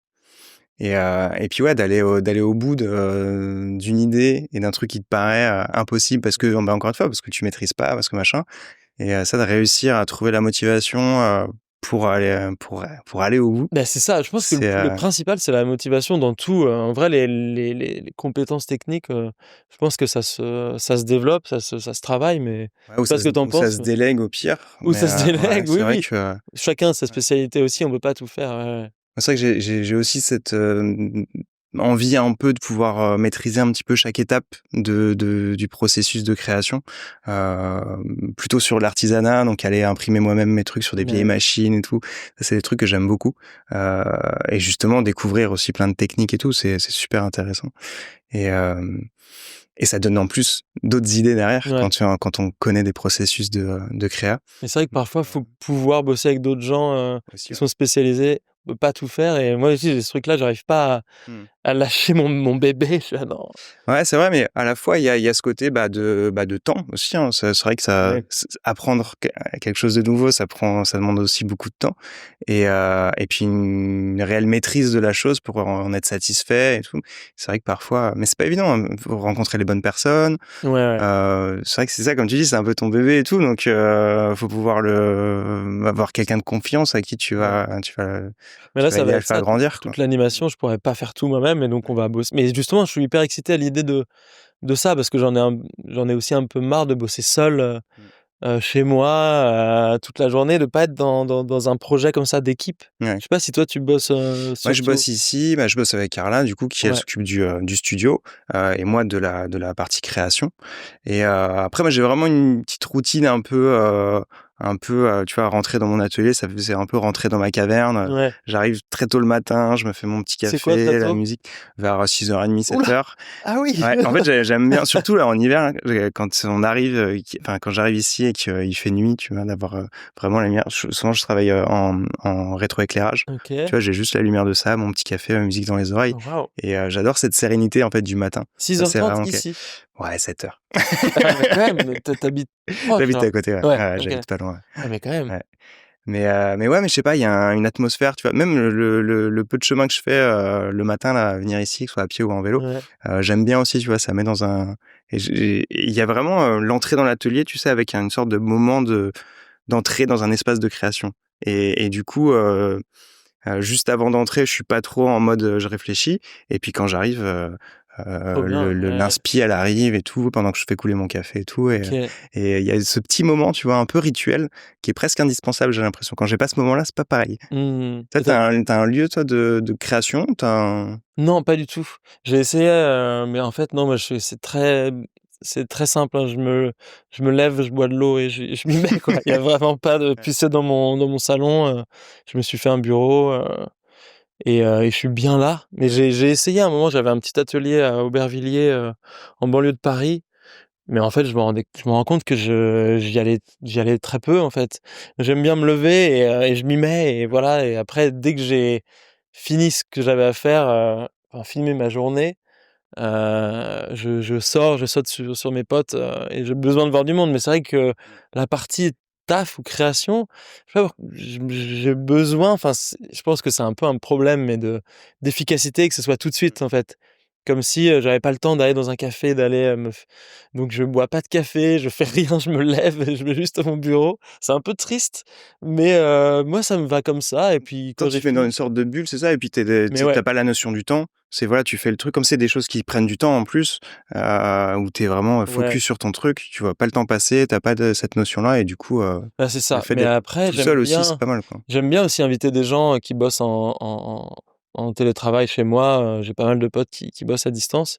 et puis ouais, d'aller au bout d'une idée et d'un truc qui te paraît, impossible parce que, bah, encore une fois, parce que tu maîtrises pas, parce que machin et ça de réussir à trouver la motivation, pour aller au bout, Bah, c'est ça, je pense que c'est, le principal, c'est la motivation dans tout, en vrai, les compétences techniques, je pense que ça se développe, ça se travaille, mais ouais, je sais pas ce que tu en ou ça penses, se mais délègue au pire, ou mais ça se ouais, délègue, oui, c'est vrai oui. que Chacun a sa ouais. spécialité aussi, on peut pas tout faire, ouais, ouais. C'est vrai que j'ai aussi cette, envie un peu de pouvoir, maîtriser un petit peu chaque étape du processus de création, plutôt sur l'artisanat, donc aller imprimer moi-même mes trucs sur des vieilles Ouais. machines et tout. Ça, c'est des trucs que j'aime beaucoup, heu et justement découvrir aussi plein de techniques et tout, c'est super intéressant et ça donne en plus d'autres idées derrière Ouais, quand on connaît des processus de créa. mais c'est vrai que Donc parfois, faut pouvoir bosser avec d'autres gens, aussi, qui ouais. sont spécialisés, on peut pas tout faire, et moi aussi, j'ai ce truc-là, j'arrive pas Mmh. à lâcher mon bébé, je suis là: «Non». Ouais, c'est vrai, mais à la fois, il y a ce côté, de temps aussi, hein. C'est vrai que ça Ouais. apprendre quelque chose de nouveau, ça demande aussi beaucoup de temps et puis une réelle maîtrise de la chose pour en être satisfait et tout. C'est vrai que parfois mais c'est pas évident, hein. Faut rencontrer les bonnes personnes. Ouais, ouais. C'est vrai que c'est ça, comme tu dis, c'est un peu ton bébé et tout, donc faut pouvoir avoir quelqu'un de confiance à qui Ouais. Mais là, tu vas ça aider va à le être faire ça, grandir, quoi. toute l'animation, je pourrais pas faire tout moi-même, et donc on Ouais. va bosser, mais justement, je suis hyper excité à l'idée de ça, parce que j'en ai aussi un peu marre de bosser seul, Mmh. chez moi, toute la journée, de pas être dans un projet comme ça d'équipe. Ouais. Je sais pas si toi tu bosses, Moi, je surtout. bosse ici, bah, je bosse avec Carla, du coup, qui elle Ouais, s'occupe du studio, et moi de la partie création et après moi j'ai vraiment une petite routine un peu, tu vois, rentrer dans mon atelier, c'est un peu rentrer dans ma caverne, ouais. j'arrive très tôt le matin, je me fais mon petit C'est quoi très café, la tôt? musique, vers 6h30, Ouh 7h. Ah oui! Ouais, en fait, j'aime bien, surtout là en hiver, hein, quand on arrive, enfin quand j'arrive ici et qu'il fait nuit, tu vois, d'avoir vraiment la lumière. Souvent, je travaille en rétroéclairage. Tu OK. vois, j'ai juste la lumière de ça, mon petit café, ma musique dans les oreilles, Waouh! et j'adore cette sérénité en fait du matin. Ça, c'est 6h30 vraiment ok. ici? Ouais, 7h. Ah mais quand même, tu habites proche, J'habite à genre? côté, ouais. Ouais, Ouais, OK. j'habite pas loin. Ah mais quand même. Ouais. Mais ouais, mais je sais pas, il y a une atmosphère, tu vois? Même le peu de chemin que je fais, le matin là, à venir ici, que ce soit à pied ou en vélo, Ouais. j'aime bien aussi, tu vois? Ça met dans un et il y a vraiment, l'entrée dans l'atelier, tu sais, avec une sorte de moment d'entrée dans un espace de création et du coup, juste avant d'entrer, je suis pas trop en mode, je réfléchis et puis quand j'arrive, Trop bien, le ouais. l'inspi, elle arrive et tout, pendant que je fais couler mon café OK. et il y a ce petit moment, tu vois, un peu rituel qui est presque indispensable, j'ai l'impression. Quand j'ai pas ce moment-là, c'est pas pareil. Mmh. Toi, Et tu tu un lieu, toi, de création? Tu un Non, pas du tout. J'ai essayé, mais en fait, non, moi, c'est très simple, hein. Je me lève, je bois de l'eau et je m'y mets, quoi. Il y a vraiment pas de Ouais. puis c'est dans mon salon, je me suis fait un bureau, et je suis bien là. Mais j'ai essayé à un moment, j'avais un petit atelier à Aubervilliers, en banlieue de Paris, mais en fait, je me rends compte que j'y allais très peu, en fait. J'aime bien me lever et je m'y mets, et voilà, et après dès que j'ai fini ce que j'avais à faire, enfin filmé ma journée, je sors, je saute sur mes potes, et j'ai besoin de voir du monde. Mais c'est vrai que Mmh. la partie taf ou création, je sais pas, j'ai besoin, enfin, je pense que c'est un peu un problème, mais d'efficacité, que ce soit tout de Mmh. suite, en fait. comme si j'avais pas le temps d'aller dans un café, donc je bois pas de café, je fais rien, je me lève et je vais juste à mon bureau. C'est un peu triste, mais moi ça me va comme ça. Et puis Toi, quand tu j'ai fais dans fini, une sorte de bulle, c'est ça? Et puis mais ouais, t'as pas la notion du temps. C'est voilà, tu fais le truc comme c'est des choses qui prennent du temps en plus, où t'es vraiment ouais, focus sur ton truc. Tu vois pas le temps passer, t'as pas de cette notion-là, et du coup, bah, c'est le ça. fait Mais d'être après tout seul aussi, c'est pas mal, quoi. j'aime bien aussi inviter des gens qui bossent en télétravail chez moi. J'ai pas mal de potes qui bossent à distance.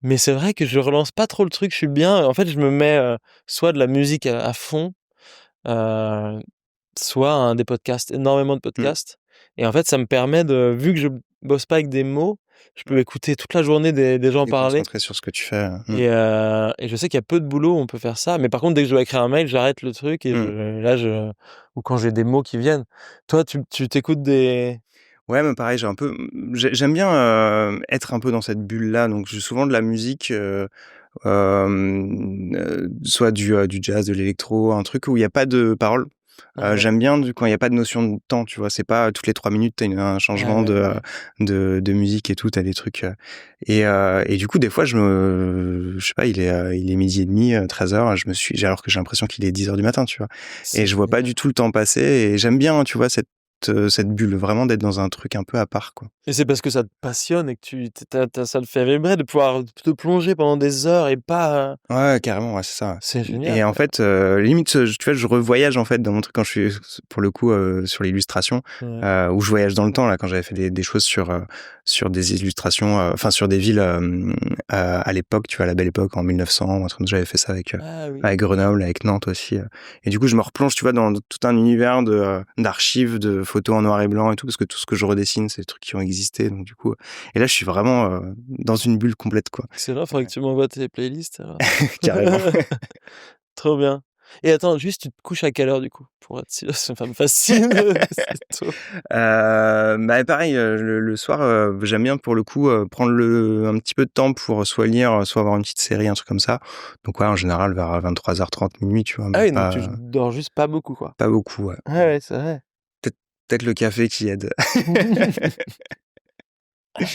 Mais c'est vrai que je relance pas trop le truc, je suis bien. En fait, je me mets, soit de la musique à fond, heu, soit des podcasts, énormément de Mmh. podcasts. Et en fait, ça me permet vu que je bosse pas avec des mots, je peux écouter toute la journée des gens Et parler. concentrer sur ce que tu fais. Mmh. Et je sais qu'il y a peu de boulot où on peut faire ça. Mais par contre, dès que je dois écrire un mail, j'arrête le truc et Mmh. ou quand j'ai des mots qui viennent. Toi, tu t'écoutes des Ouais, mais pareil, j'aime bien, être un peu dans cette bulle-là, donc j'ai souvent de la musique, soit du jazz, de l'électro, un truc où il y a pas de paroles. ouais, J'aime bien quand il y a pas de notion de temps, tu vois? C'est pas toutes les 3 minutes, tu as un ouais, changement ouais, ouais. de musique et tout, tu as des trucs, et du coup, des fois, je sais pas, il est 12:30, 13:00, alors que j'ai l'impression qu'il est 10:00 du matin, tu vois? Et C'est je vois pas génial. du tout le temps passer et j'aime bien, tu vois, cette bulle, vraiment d'être dans un truc un peu à part, quoi. Et c'est parce que ça te passionne et que ça te fait vibrer de pouvoir te plonger pendant des heures et pas, Ouais, carrément, ouais, c'est ça. c'est Et génial. en fait, limite, tu vois, je revoyage en fait dans mon truc quand je suis pour le coup sur l'illustration, Ouais. où je voyage dans le temps là quand j'avais fait des choses sur des illustrations, enfin sur des villes à l'époque, tu vois, à la belle époque en 1900, ou un truc. J'avais fait ça Ah oui. avec Grenoble, avec Nantes aussi. Et du coup, je me replonge, tu vois, dans tout un univers d'archives, de photos en noir et blanc et tout, parce que tout ce que je redessine, c'est des trucs qui ont existé. Donc du coup, et là, je suis vraiment dans une bulle complète, quoi. Excellent, faudrait que tu m'envoies tes playlists alors. Carrément. Trop bien. Et attends, juste, tu te couches à quelle heure du coup? Pour être sûr, ça me fascine, c'est tôt. Bah, pareil, le soir, j'aime bien pour le coup, prendre un petit peu de temps pour soit lire, soit avoir une petite série, un truc comme ça. Donc ouais, en général vers 23h30, minuit, tu vois? Ah Mais oui, donc tu dors juste pas beaucoup, quoi. pas beaucoup, ouais. Ouais, ouais, c'est vrai. Peut-être peut-être le café qui aide.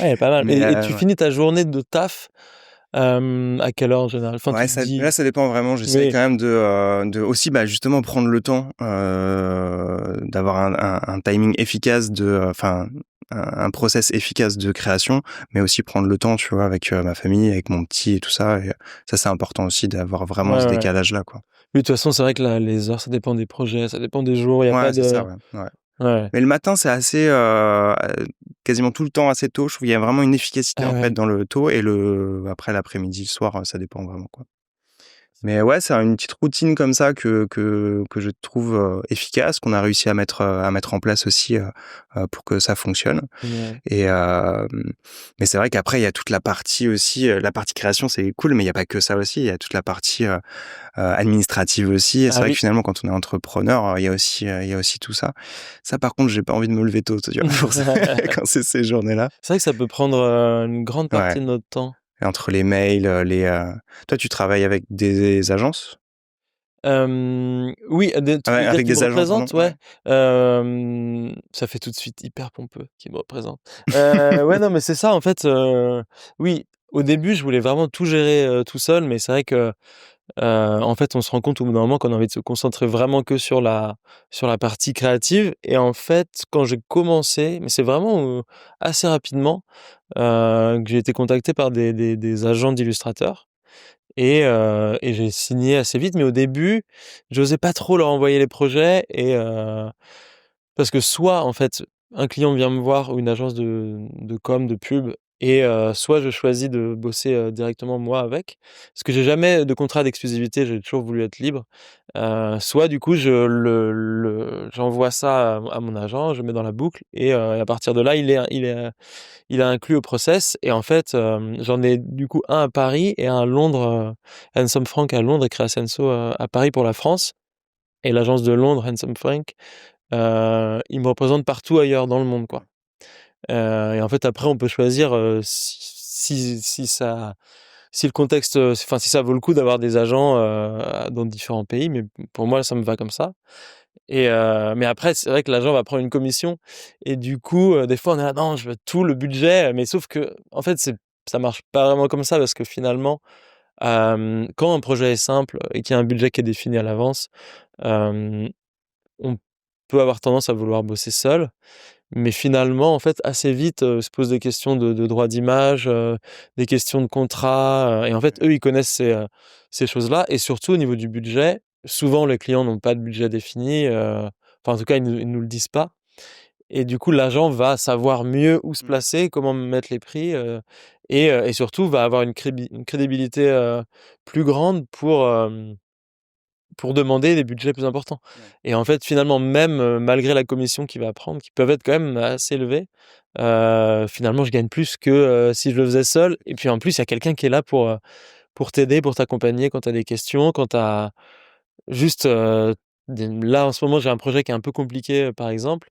Ouais, pas mal. Mais Et tu ouais. finis ta journée de taf, à quelle heure en général? Enfin, Ouais, tu te dis ça dépend vraiment. J'essaye oui, quand même de aussi, bah, justement prendre le temps, d'avoir un timing efficace enfin, un process efficace de création, mais aussi prendre le temps, tu vois, avec, ma famille, avec mon petit et tout ça. Et ça, c'est important aussi d'avoir ouais, vraiment ce ouais, ouais. décalage-là, quoi. Oui, de toute façon, c'est vrai que les heures, ça dépend des projets, ça dépend des jours, il y a pas Ouais, c'est ça, de ouais, ouais. ouais. Mais le matin, c'est assez, quasiment tout le temps assez tôt. Je trouve qu'il y a vraiment une efficacité, Ah en fait, ouais. dans le tôt, et après l'après-midi, le soir, ça dépend vraiment, quoi. Mais ouais, c'est une petite routine comme ça que je trouve, efficace, qu'on a réussi à mettre en place aussi, pour que ça fonctionne. Génial. Et mais c'est vrai qu'après il y a toute la partie aussi, la partie création, c'est cool, mais il y a pas que ça aussi. Il y a toute la partie, administrative aussi. Et c'est Ah vrai que oui. finalement quand on est entrepreneur, il y a aussi tout ça. Ça par contre, j'ai pas envie de me lever tôt, tu vois? Pour ça, quand c'est ces journées-là. C'est vrai que ça peut prendre, une grande Ouais, partie de notre temps. et entre les mails, toi tu travailles avec des agences? Oui, Ah tu ouais, veux dire avec qui me des agents, pardon? représentent? Ouais. Ouais. Ça fait tout de suite hyper pompeux, qui me représente. Ouais, non, mais c'est ça en fait, oui, au début, je voulais vraiment tout gérer, tout seul, mais c'est vrai que, en fait, on se rend compte au bout d'un moment qu'on a envie de se concentrer vraiment que sur la partie créative. Et en fait, quand j'ai commencé, mais c'est vraiment, assez rapidement, que j'ai été contacté par des agents d'illustrateurs. Et j'ai signé assez vite, mais au début, j'osais pas trop leur envoyer les projets. Parce que soit, en fait, un client vient me voir, ou une agence de com, de pub, soit je choisis de bosser, directement moi avec. Parce que j'ai jamais de contrat d'exclusivité, j'ai toujours voulu être libre. Soit du coup j'envoie ça à mon agent, je mets dans la boucle, et à partir de là, il est inclus au process. Et en fait, j'en ai du coup un à Paris et un à Londres, Handsome Frank à Londres et Creasenso, à Paris pour la France. Et l'agence de Londres, Handsome Frank, ils me représentent partout ailleurs dans le monde, quoi. Et en fait, après, on peut choisir, si le contexte, enfin, si ça vaut le coup d'avoir des agents, dans différents pays. Mais pour moi, ça me va comme ça. Mais après, c'est vrai que l'agent va prendre une commission, et du coup, des fois, on est là: «Non, je veux tout le budget», mais sauf que en fait, ça marche pas vraiment comme ça parce que finalement, quand un projet est simple et qu'il y a un budget qui est défini à l'avance, hem, on peut avoir tendance à vouloir bosser seul. Mais finalement, en fait, assez vite, se posent des questions de droit d'image, des questions de contrat, et en fait, eux, ils connaissent ces choses-là et surtout au niveau du budget, souvent les clients n'ont pas de budget défini, enfin, en tout cas, ils nous le disent pas et du coup, l'agent va savoir mieux où se Mmh. placer, comment mettre les prix, et surtout va avoir une crédibilité, plus grande pour demander des budgets plus importants Ouais. et en fait, finalement, même, malgré la commission qu'il va prendre, qui peuvent être quand même assez élevées, finalement, je gagne plus que, si je le faisais seul et puis, en plus, il y a quelqu'un qui est là pour t'aider, pour t'accompagner quand tu as des questions, quand tu as juste, des là, en ce moment, j'ai un projet qui est un peu compliqué, par exemple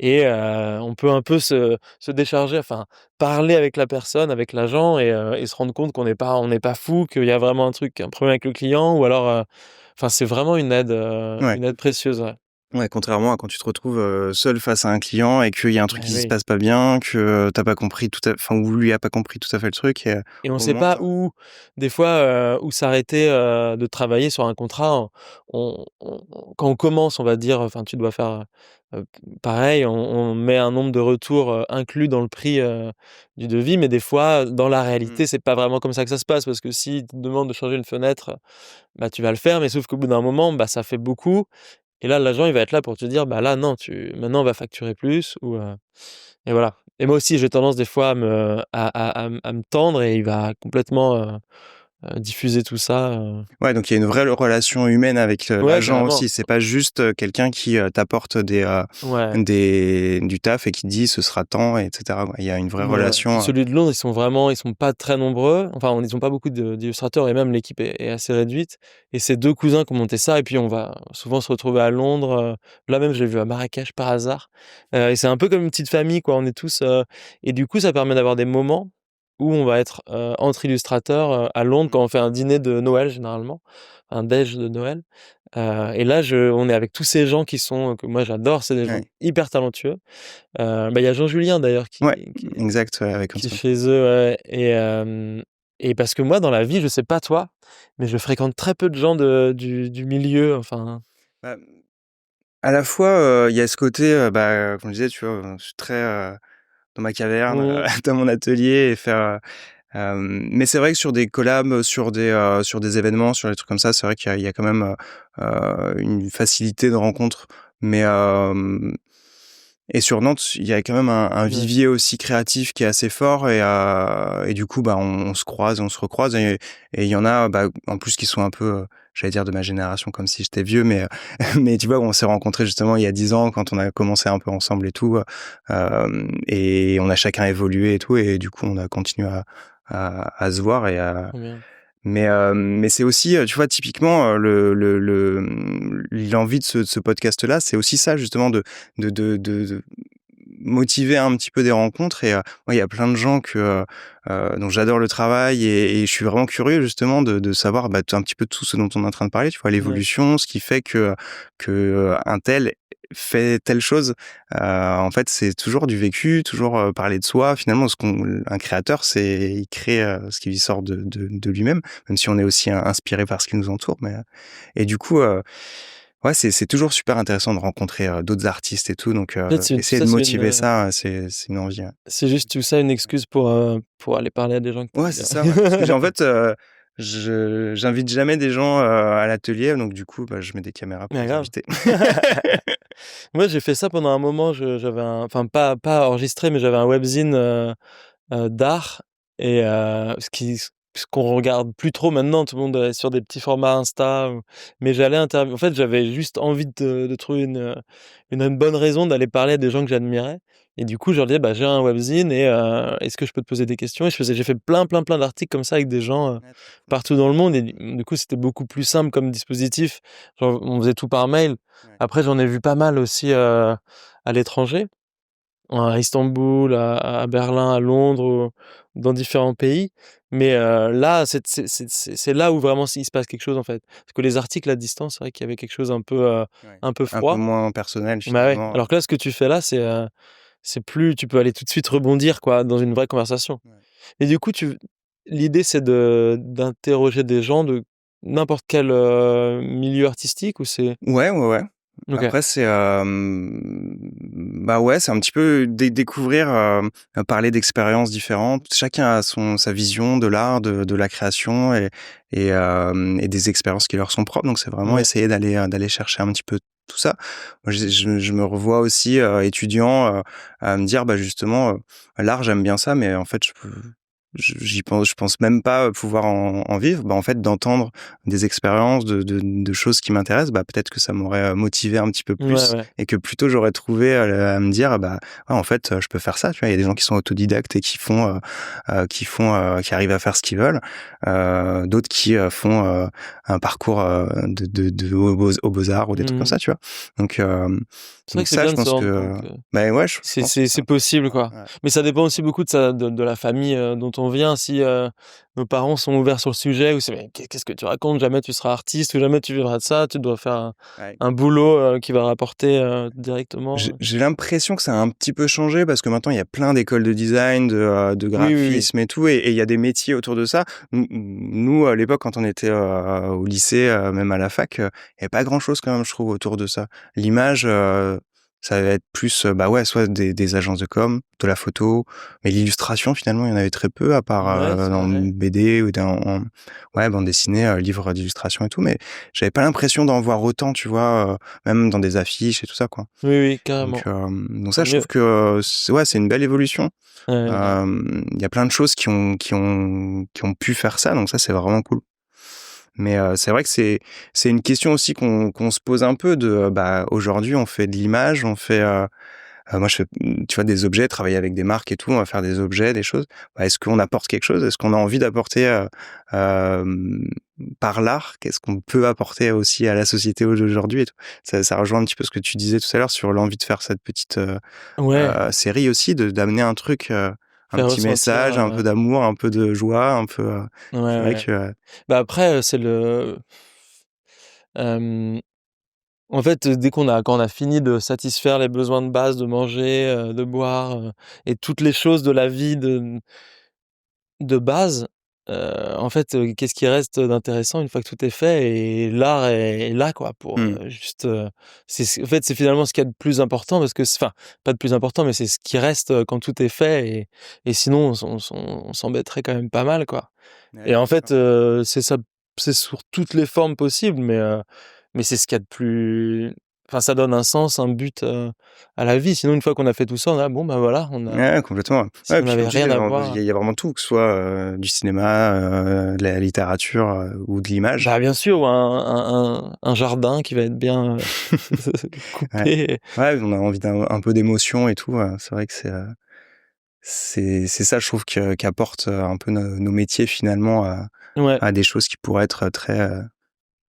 et on peut un peu se décharger, enfin, parler avec la personne, avec l'agent et se rendre compte qu'on n'est pas fou, qu'il y a vraiment un problème avec le client ou alors, enfin, c'est vraiment Ouais. une aide précieuse, ouais. Ouais, contrairement à quand tu te retrouves, seul face à un client et qu'il y a un truc Eh qui se oui. passe pas bien, que tu pas compris ou lui a pas compris tout à fait le truc et Et on au sait moins pas où, des fois, où s'arrêter, de travailler sur un contrat. Quand on commence, on va dire, enfin, tu dois faire, pareil, on met un nombre de retours, inclus dans le prix, du devis, mais des fois, dans la mmh, réalité, c'est pas vraiment comme ça que ça se passe parce que s'il te demande de changer une fenêtre, bah, tu vas le faire, mais sauf qu'au bout d'un moment, bah, ça fait beaucoup et là, l'agent, il va être là pour te dire: «Bah, là, non, maintenant, on va facturer plus» ou et voilà. Et moi aussi, j'ai tendance des fois à me tendre et il va complètement, diffuser tout ça, ouais, donc il y a une vraie relation humaine avec, ouais, l'agent carrément. aussi. C'est pas juste, quelqu'un qui, t'apporte Ouais. du taf et qui dit: «Ce sera tant» et cetera, ouais. Il y a une vraie Ouais. Puis relation, celui de Londres, ils sont pas très nombreux. Enfin, ils ont pas beaucoup d'illustrateurs et même l'équipe est assez réduite. Et c'est 2 cousins qui ont monté ça et puis on va souvent se retrouver à Londres, là même je l'ai vu à Marrakech par hasard, et c'est un peu comme une petite famille quoi. On est tous, et du coup ça permet d'avoir des moments où on va être, entre illustrateurs, à Londres mmh, quand on fait un dîner de Noël généralement, un déj de Noël, et là on est avec tous ces gens que moi j'adore, c'est des gens ouais, hyper talentueux. Bah, il y a Jean Julien d'ailleurs ouais, qui exact, ouais, avec qui est Hanson. chez eux, ouais et parce que moi, dans la vie, je sais pas toi, mais je fréquente très peu de gens du milieu, enfin Bah, à la fois, il y a ce côté, bah, comme je disais, tu vois, je suis très, dans ma caverne, mmh, dans mon atelier et faire, mais c'est vrai que sur des collabs, sur des événements, sur des trucs comme ça, c'est vrai qu'il y a quand même, une facilité de rencontre. Mais, et sur Nantes, il y a quand même un ouais, vivier aussi créatif qui est assez fort et du coup, bah, on se croise et on se recroise et il y en a, bah, en plus qui sont un peu, j'allais dire de ma génération comme si j'étais vieux, mais, mais tu vois, on s'est rencontrés justement il y a 10 ans quand on a commencé un peu ensemble et tout, et on a chacun évolué et tout et du coup, on a continué à se voir trop bien. mais c'est aussi, tu vois, typiquement, l'envie de ce podcast-là, c'est aussi ça justement de motiver un petit peu des rencontres et moi, il y a plein de gens dont j'adore le travail et je suis vraiment curieux justement de savoir, bah, un petit peu tout ce dont on est en train de parler, tu vois? Ouais, L'évolution, ce qui fait que un tel fait telle chose. En fait, c'est toujours du vécu, toujours, parler de soi. Finalement, un créateur, c'est il crée, ce qui lui sort de lui-même, même si on est aussi inspiré par ce qui nous entoure, mais et du coup, ouais, c'est toujours super intéressant de rencontrer, d'autres artistes et tout, donc en fait, c'est tout essayer ça, de motiver ça, c'est une envie, ouais. c'est juste tout ça une excuse pour aller parler à des gens que tu Ouais, aimes c'est bien. ça, ouais. Parce que en fait, je j'invite jamais des gens, à l'atelier, donc du coup, bah, je mets des caméras pour Mais les grave. inviter. Moi, j'ai fait ça pendant un moment, j'avais enfin pas enregistré, mais j'avais un webzine, d'art et ce qu'on regarde plus trop maintenant, tout le monde est sur des petits formats Insta ou mais en fait, j'avais juste envie de trouver une bonne raison d'aller parler à des gens que j'admirais et du coup, je leur disais: «Bah, j'ai un webzine et est-ce que je peux te poser des questions?» et j'ai fait plein, plein, plein d'articles comme ça avec des gens, Ouais, trop cool. partout dans le monde et du coup, c'était beaucoup plus simple comme dispositif. Genre, on faisait tout par mail. Ouais. Après, j'en ai vu pas mal aussi, à l'étranger. À Istanbul, à Berlin, à Londres, dans différents pays. Mais là, c'est là où vraiment il se passe quelque chose, en fait. Parce que les articles à distance, c'est vrai qu'il y avait quelque chose Ouais. un peu Un peu froid. moins personnel Bah, ouais. finalement, Alors que là, ce que tu fais là, c'est plus tu peux aller tout de suite rebondir, quoi, dans une vraie conversation. ouais. Et du coup, l'idée, c'est d'interroger des gens de n'importe quel milieu artistique ou c'est... Ouais, ouais, ouais. Ok. Après, c'est bah ouais, c'est un petit peu découvrir, parler d'expériences différentes. Chacun a sa vision de l'art, de la création et des expériences qui leur sont propres. Donc, c'est vraiment Ouais. essayer d'aller chercher un petit peu tout ça. Moi, je me revois aussi étudiant à me dire, bah justement, l'art, j'aime bien ça, mais en fait, je pense même pas pouvoir en vivre. Bah en fait, d'entendre des expériences, de choses qui m'intéressent, bah peut-être que ça m'aurait motivé un petit peu Ouais, plus ouais. et que plutôt j'aurais trouvé à me dire bah ouais, en fait je peux faire ça. Tu vois, il y a des gens qui sont autodidactes et qui arrivent à faire ce qu'ils veulent. D'autres qui font un parcours aux Beaux-Arts ou des trucs comme Mmh. ça. Tu vois. Donc C'est vrai donc que c'est ça, bien je de se pense rendre que compte que bah ouais, je pense que c'est possible, quoi. ouais. Mais ça dépend aussi beaucoup de la famille, dont on vient. Si, nos parents sont ouverts sur le sujet ou c'est: «Mais qu'est-ce que tu racontes? Jamais tu seras artiste ou jamais tu vivras de ça. Tu dois faire Ouais. un boulot, qui va rapporter, directement». J'ai l'impression que ça a un petit peu changé parce que maintenant il y a plein d'écoles de design, de Oui, oui, oui. graphisme et tout, et il y a des métiers autour de ça. Nous à l'époque, quand on était au lycée, même à la fac, il y avait pas grand-chose quand même, je trouve, autour de ça. L'image, ça va être plus, bah ouais, soit des agences de com, de la photo, mais l'illustration finalement, il y en avait très peu à part Ouais, c'est dans vrai. BD ou ouais, bande dessinée, livres d'illustration et tout, mais j'avais pas l'impression d'en voir autant, tu vois, même dans des affiches et tout ça, quoi. Oui, oui, carrément. Donc Tant ça, je trouve mieux. que c'est une belle évolution. Ouais, ouais. Il y a plein de choses qui ont pu faire ça, donc ça, c'est vraiment cool. Mais c'est vrai que c'est une question aussi qu'on se pose un peu de, bah, aujourd'hui, on fait de l'image, on fait, moi, je fais, tu vois, des objets, travailler avec des marques et tout, on va faire des objets, des choses. Bah, est-ce qu'on apporte quelque chose? Est-ce qu'on a envie d'apporter, par l'art, qu'est-ce qu'on peut apporter aussi à la société d'aujourd'hui et tout? Ça rejoint un petit peu ce que tu disais tout à l'heure sur l'envie de faire cette petite, Ouais, série aussi, d'amener un truc, un faire petit ressentir, message, un peu d'amour, un peu de joie, un peu, ouais, c'est vrai ouais. que, Bah, après, c'est hem, en fait, dès quand on a fini de satisfaire les besoins de base, de manger, de boire, et toutes les choses de la vie de base, en fait, qu'est-ce qui reste d'intéressant une fois que tout est fait? Et l'art est là, quoi, pour, mmh, juste, en fait, c'est finalement ce qu'il y a de plus important parce que enfin, pas de plus important, mais c'est ce qui reste, quand tout est fait et sinon on s'embêterait quand même pas mal, quoi. ouais, Et en bien sûr. fait, c'est ça, c'est sur toutes les formes possibles, mais c'est ce qu'il y a de plus enfin, ça donne un sens, un but, à la vie. Sinon, une fois qu'on a fait tout ça, on a bon, bah, voilà, Ouais, complètement. si Ouais, on puis comme n'avait tu dis, rien à voir. il y a vraiment tout, que ce soit, du cinéma, de la littérature, ou de l'image. Bah, bien sûr, ou un jardin qui va être bien, Ouais. coupé. Ouais, on a envie d'un un peu d'émotion et tout, c'est vrai que c'est ça, je trouve, qu'apporte, un peu nos métiers finalement Ouais, à des choses qui pourraient être très,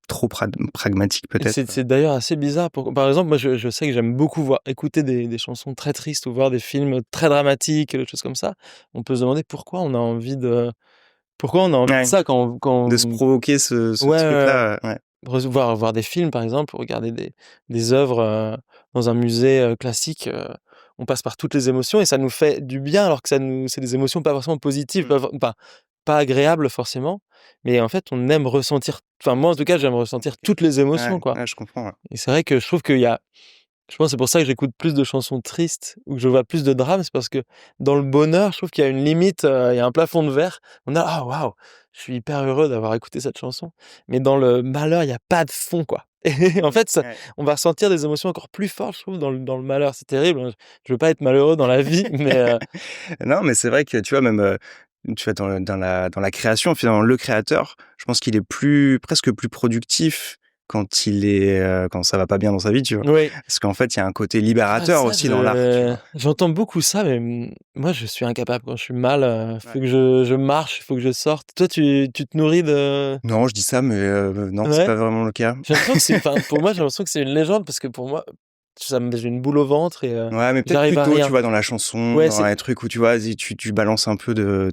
trop pragmatiques et c'est peut-être. c'est d'ailleurs assez bizarre par exemple, moi, je sais que j'aime beaucoup écouter des chansons très tristes ou voir des films très dramatiques, des choses comme ça. On peut se demander pourquoi on a envie de Ouais, ça quand de se provoquer ce ouais, ouais, ouais. truc-là, ouais. Voir des films, par exemple, ou regarder des œuvres, dans un musée, classique, on passe par toutes les émotions et ça nous fait du bien alors que c'est des émotions pas forcément positives, Mmh. pas agréables forcément, mais en fait, on aime ressentir enfin moi, en tout cas, j'aime ressentir toutes les Ouais, émotions, quoi. ouais, je comprends, ouais. Et c'est vrai que je trouve qu'il y a je pense que c'est pour ça que j'écoute plus de chansons tristes ou que je vois plus de drames, c'est parce que dans le bonheur, je trouve qu'il y a une limite, il y a un plafond de verre. On a: «Ah waouh, je suis hyper heureux d'avoir écouté cette chanson». Mais dans le malheur, il y a pas de fond, quoi. Et en Mmh, fait, ça ouais. on va ressentir des émotions encore plus fortes, je trouve, dans le malheur. C'est terrible, hein. Je veux pas être malheureux dans la vie, mais Non, mais c'est vrai que tu vois même, tu vois dans la création, finalement, le créateur, je pense qu'il est presque plus productif quand ça va pas bien dans sa vie, tu vois? oui. Parce qu'en fait, il y a un côté Ah libérateur ça, aussi dans l'art, tu vois? j'entends beaucoup ça, mais moi, je suis incapable. Quand je suis mal, faut Ouais. que je marche, il faut que je sorte. Toi, tu te nourris de Non, je dis ça, mais non, c'est ouais? pas vraiment le cas. J'ai l'impression que c'est enfin, pour moi, j'ai l'impression que c'est une légende parce que pour moi, j'ai une boule au ventre et Ouais, mais peut-être j'arrive plus à tôt, tu rien. vois, dans la chanson, Ouais, dans c'est les trucs où tu vois, vas-y, tu balances un peu de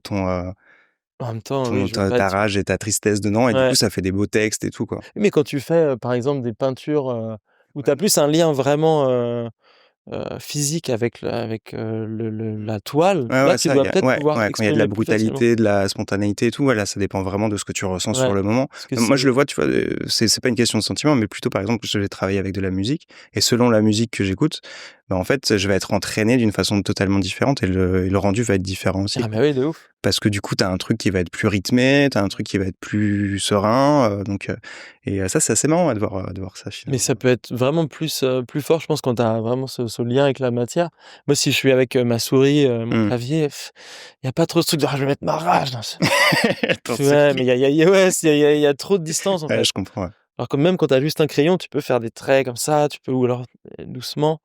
en même temps, oui, je veux pas ta être rage et ta tristesse dedans et du coup, ouais. ça fait des beaux textes et tout, quoi. Mais quand tu fais, par exemple, des peintures, où tu as plus un lien vraiment, physique avec la toile, Ouais, là, ouais, tu ça, dois peut-être pouvoir quand il y a de la exprimer plus facilement. brutalité, de la spontanéité et tout, voilà, ça dépend vraiment de ce que tu ressens sur Ouais, le moment. parce que Moi, je le c'est vois, tu vois, c'est pas une question de sentiment, mais plutôt, par exemple, je vais travailler avec de la musique et selon la musique que j'écoute, bah, en fait, je vais être entraîné d'une façon totalement différente et le rendu va être différent aussi, ah quoi. bah oui, de ouf. Parce que du coup, tu as un truc qui va être plus rythmé, tu as un truc qui va être plus serein, ça, c'est assez marrant, ouais, de voir ça Mais finalement. ça peut être vraiment plus fort, je pense, quand tu as vraiment ce lien avec la matière. Moi, si je suis avec, ma souris, mon Mmh. clavier, il y a pas trop ce truc de: «Ah, je vais mettre ma rage dans ce». Attends, c'est Ouais, mais il y a ouais, il y a trop de distance, en ouais, fait. je comprends, ouais. Alors que même quand tu as juste un crayon, tu peux faire des traits comme ça, tu peux ou alors, doucement.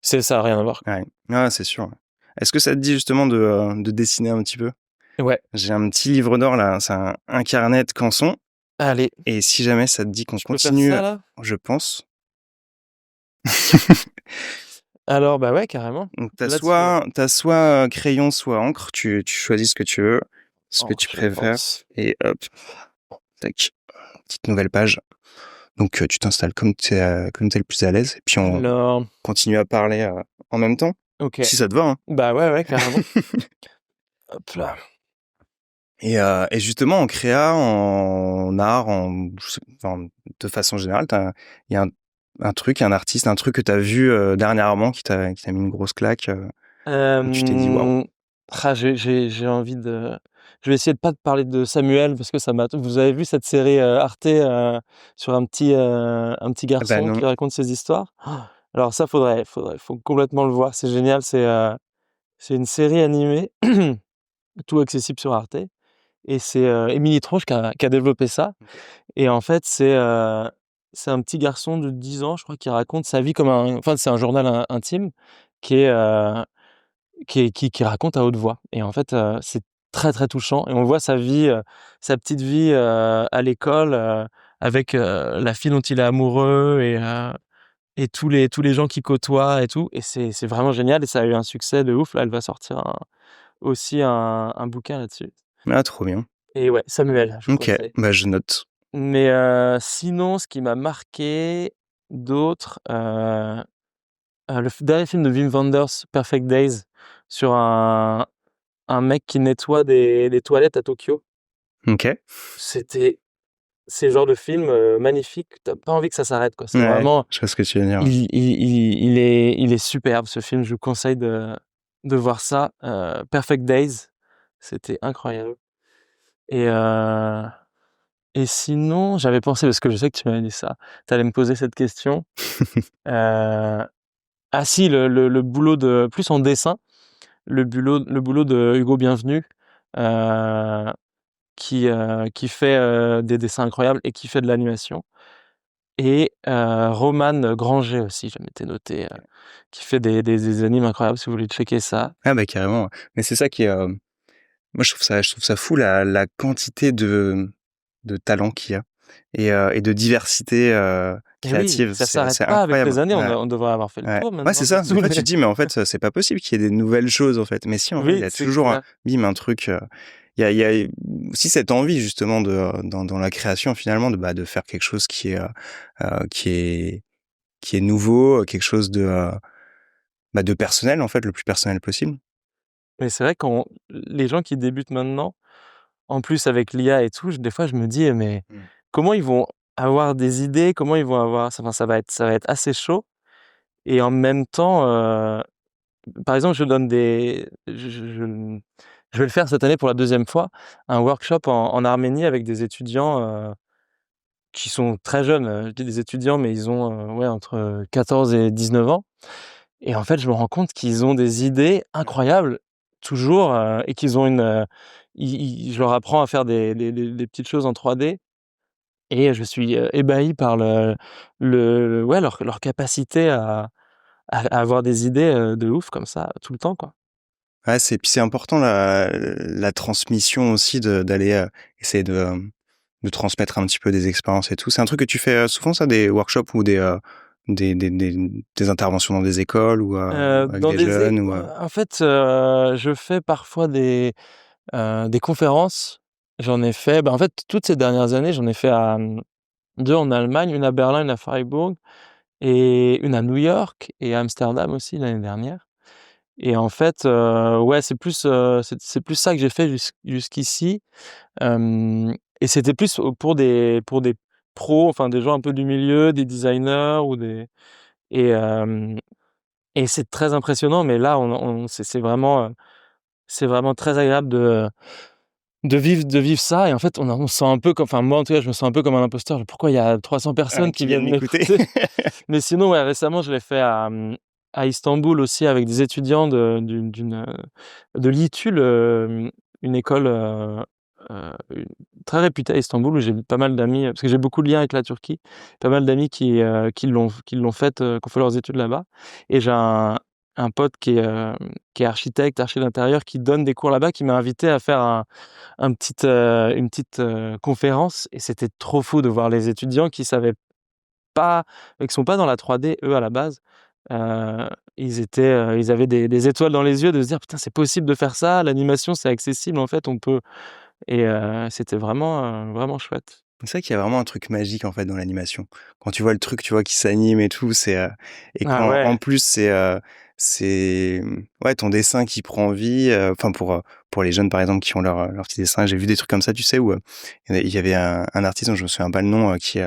Ça a rien à voir. Ouais. Ouais, c'est sûr, ouais. Est-ce que ça te dit justement de dessiner un petit peu? Ouais, J'ai un petit livre d'or là, c'est un carnet de canson allez, et si jamais ça te dit qu'on je peux faire continue, ça, là? je pense. Alors, bah, ouais, carrément. Donc Là-dessus, hein. t'as soit, crayon, soit encre, tu choisis ce que tu veux, ce que tu Encre, je préfères pense. et hop, tac, petite nouvelle page. Donc tu t'installes comme tu le plus à l'aise et puis on Alors, continue à parler, en même temps, OK. si ça te va, hein? Bah, ouais, ouais, carrément. Hop là. Et justement en créa, en art, je sais enfin, de façon générale, il y a un truc, un artiste, un truc que tu as vu, dernièrement qui t'a mis une grosse claque, où tu t'es dit: «Waouh». Hem, j'ai envie de je vais essayer de pas te parler de Samuel parce que ça m'a vous avez vu cette série, Arte, sur un petit Ah bah garçon non. qui raconte ses histoires? Alors ça, faut complètement le voir, c'est génial, c'est une série animée, tout accessible sur Arte et c'est, Émilie Tronche qui a développé ça OK. et en fait, c'est un petit garçon de 10 ans, je crois, qui raconte sa vie comme c'est un journal intime qui est, qui raconte à haute voix et en fait, c'est très, très touchant et on voit sa vie, sa petite vie, à l'école, avec, la fille dont il est amoureux et tous les gens qu'il côtoie et tout et c'est vraiment génial et ça a eu un succès de ouf. Là, elle va sortir aussi un bouquin là-dessus Ah trop bien. et ouais, Samuel, je OK, conseille. bah je note. Mais, sinon, ce qui m'a marqué d'autre, le dernier film de Wim Wenders, Perfect Days, sur un mec qui nettoie des toilettes à Tokyo. OK. C'était c'est le genre de film, magnifique, tu as pas envie que ça s'arrête, quoi. C'est Ouais, vraiment je vois ce que tu veux dire, ouais. il est superbe ce film, je vous conseille de voir ça, Perfect Days, c'était incroyable et sinon, j'avais pensé parce que je sais que tu m'avais dit ça, tu allais me poser cette question, heu, ah si, le boulot de plus en dessin, le boulot de Hugo Bienvenu, heu qui fait, des dessins incroyables et qui fait de l'animation et Romane Granger aussi, je m'étais noté, qui fait des animes incroyables si vous voulez checker ça. Ah bah carrément, ouais. Mais c'est ça qui est, moi je trouve ça fou la quantité de talent qu'il y a et de diversité, Et oui, créative. ça s'arrête C'est pas avec incroyable. les années, Ouais, on devrait avoir fait le ouais. tour Ouais, maintenant, c'est ça me ça. Des saoule fois tu mais te dis: «Mais en fait, c'est pas possible qu'il y ait des nouvelles choses, en fait». Mais si, en vrai, il y oui, a c'est toujours clair. bim, un truc, il y a aussi cette envie justement dans la création finalement de faire quelque chose heu, qui est qui est nouveau, quelque chose de personnel, en fait, le plus personnel possible. Mais c'est vrai quand les gens qui débutent maintenant, en plus avec l'IA et tout, des fois je me dis: «Mais Mmh. comment ils vont avoir des idées? Comment ils vont avoir» enfin ça va être assez chaud et en même temps, par exemple, je donne des je vais le faire cette année pour la deuxième fois, un workshop en Arménie avec des étudiants, qui sont très jeunes, je dis des étudiants, mais ils ont, ouais, entre 14 et 19 ans et en fait, je me rends compte qu'ils ont des idées incroyables, toujours, et qu'ils ont je leur apprends à faire des petites choses en 3D et je suis, ébahi par ouais, leur capacité à avoir des idées, de ouf comme ça, tout le temps, quoi. Ouais, c'est important la transmission aussi d'aller, essayer de transmettre un petit peu des expériences et tout. C'est un truc que tu fais, souvent ça, des workshops ou des interventions dans des écoles ou, avec Dans des des é jeunes ou, en fait, je fais parfois des conférences. J'en ai fait, bah, en fait, toutes ces dernières années, j'en ai fait 2 en Allemagne, une à Berlin, une à Freiburg et une à New York et à Amsterdam aussi l'année dernière. Et en fait, ouais, c'est plus ça que j'ai fait jusqu'ici. Hem et c'était plus pour des pros, enfin des gens un peu du milieu, des designers ou des et hem et c'est très impressionnant, mais là, on c'est vraiment très agréable de vivre ça et en fait, on se sent un peu comme enfin moi en tout cas, je me sens un peu comme un imposteur. Pourquoi il y a 300 personnes qui qui viennent viennent m'écouter. m'écouter? Mais sinon, ouais, récemment, je l'ai fait à Istanbul aussi avec des étudiants de l'ITUL, une école, une très réputée à Istanbul où j'ai pas mal d'amis, parce que j'ai beaucoup de liens avec la Turquie, pas mal d'amis qui l'ont faite, qui ont fait leurs études là-bas et j'ai un pote qui est architecte, archi d'intérieur, qui donne des cours là-bas, qui m'a invité à faire une petite, conférence et c'était trop fou de voir les étudiants qui savaient pas qui sont pas dans la 3D eux à la base. Heu, ils avaient des étoiles dans les yeux de se dire: «Putain, c'est possible de faire ça, l'animation c'est accessible en fait, on peut» et c'était vraiment, vraiment chouette. C'est vrai qu'il y a vraiment un truc magique en fait dans l'animation. Quand tu vois le truc, tu vois, qui s'anime et tout, et Ah quand en ouais, plus ouais, ton dessin qui prend vie, enfin pour les jeunes par exemple qui ont leur petit dessin, j'ai vu des trucs comme ça, tu sais, où il y avait un artiste dont je me souviens pas le nom, qui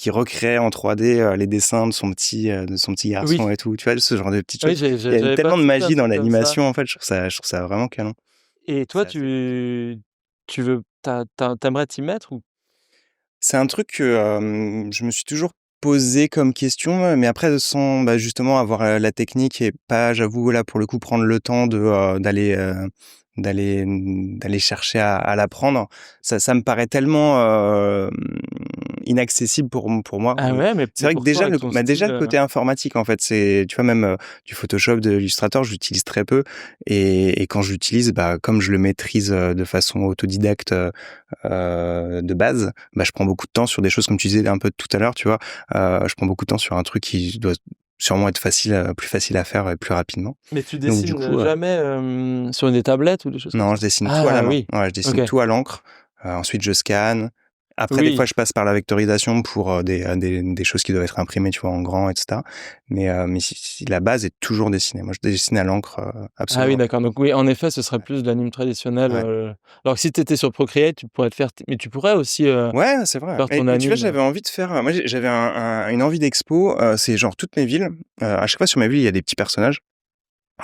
recréait en 3D les dessins de son petit oui, garçon et tout, tu vois, ce genre de petites oui, choses. Il y a j'avais tellement de participé à un magie dans truc comme ça. l'animation en fait, je trouve ça vraiment canon. Et toi, C'est assez fou. tu veux tu t'y mettre ou? C'est un truc que, je me suis toujours posé comme question, mais après sans, bah, justement avoir, la technique et pas, j'avoue, là, pour le coup, prendre le temps d'aller chercher à l'apprendre. Ça me paraît tellement, inaccessible pour moi. Ah ouais, C'est vrai que pourtant avec ton déjà style, le côté informatique, en fait, c'est tu vois, même, du Photoshop, de l'Illustrator, je l'utilise très peu et quand je l'utilise, bah, comme je le maîtrise, de façon autodidacte, de base, bah, je prends beaucoup de temps sur des choses comme tu disais un peu tout à l'heure, tu vois. Je prends beaucoup de temps sur un truc qui doit sûrement être plus facile à faire et plus rapidement. mais tu Donc du dessines, coup, jamais, sur des tablettes ou des choses comme non, ça? je dessine tout à la Ah main. oui, Ouais, je OK. dessine tout à l'encre. Ensuite, je scanne. Après, des fois, Oui. je passe par la vectorisation pour des choses qui doivent être imprimées, tu vois, en grand, etc. Mais si la base est toujours dessinée. Moi, je dessine à l'encre, Ah oui, absolument tout. d'accord, donc oui, en effet, ce serait plus de l'anime traditionnel, Ouais. alors que si tu étais sur Procreate, tu pourrais te faire mais tu pourrais aussi, Ouais, c'est vrai. faire ton Mais tu vois, anime, j'avais envie de faire, moi, j'avais une envie d'expo, c'est genre toutes mes villes. À chaque fois sur ma ville, il y a des petits personnages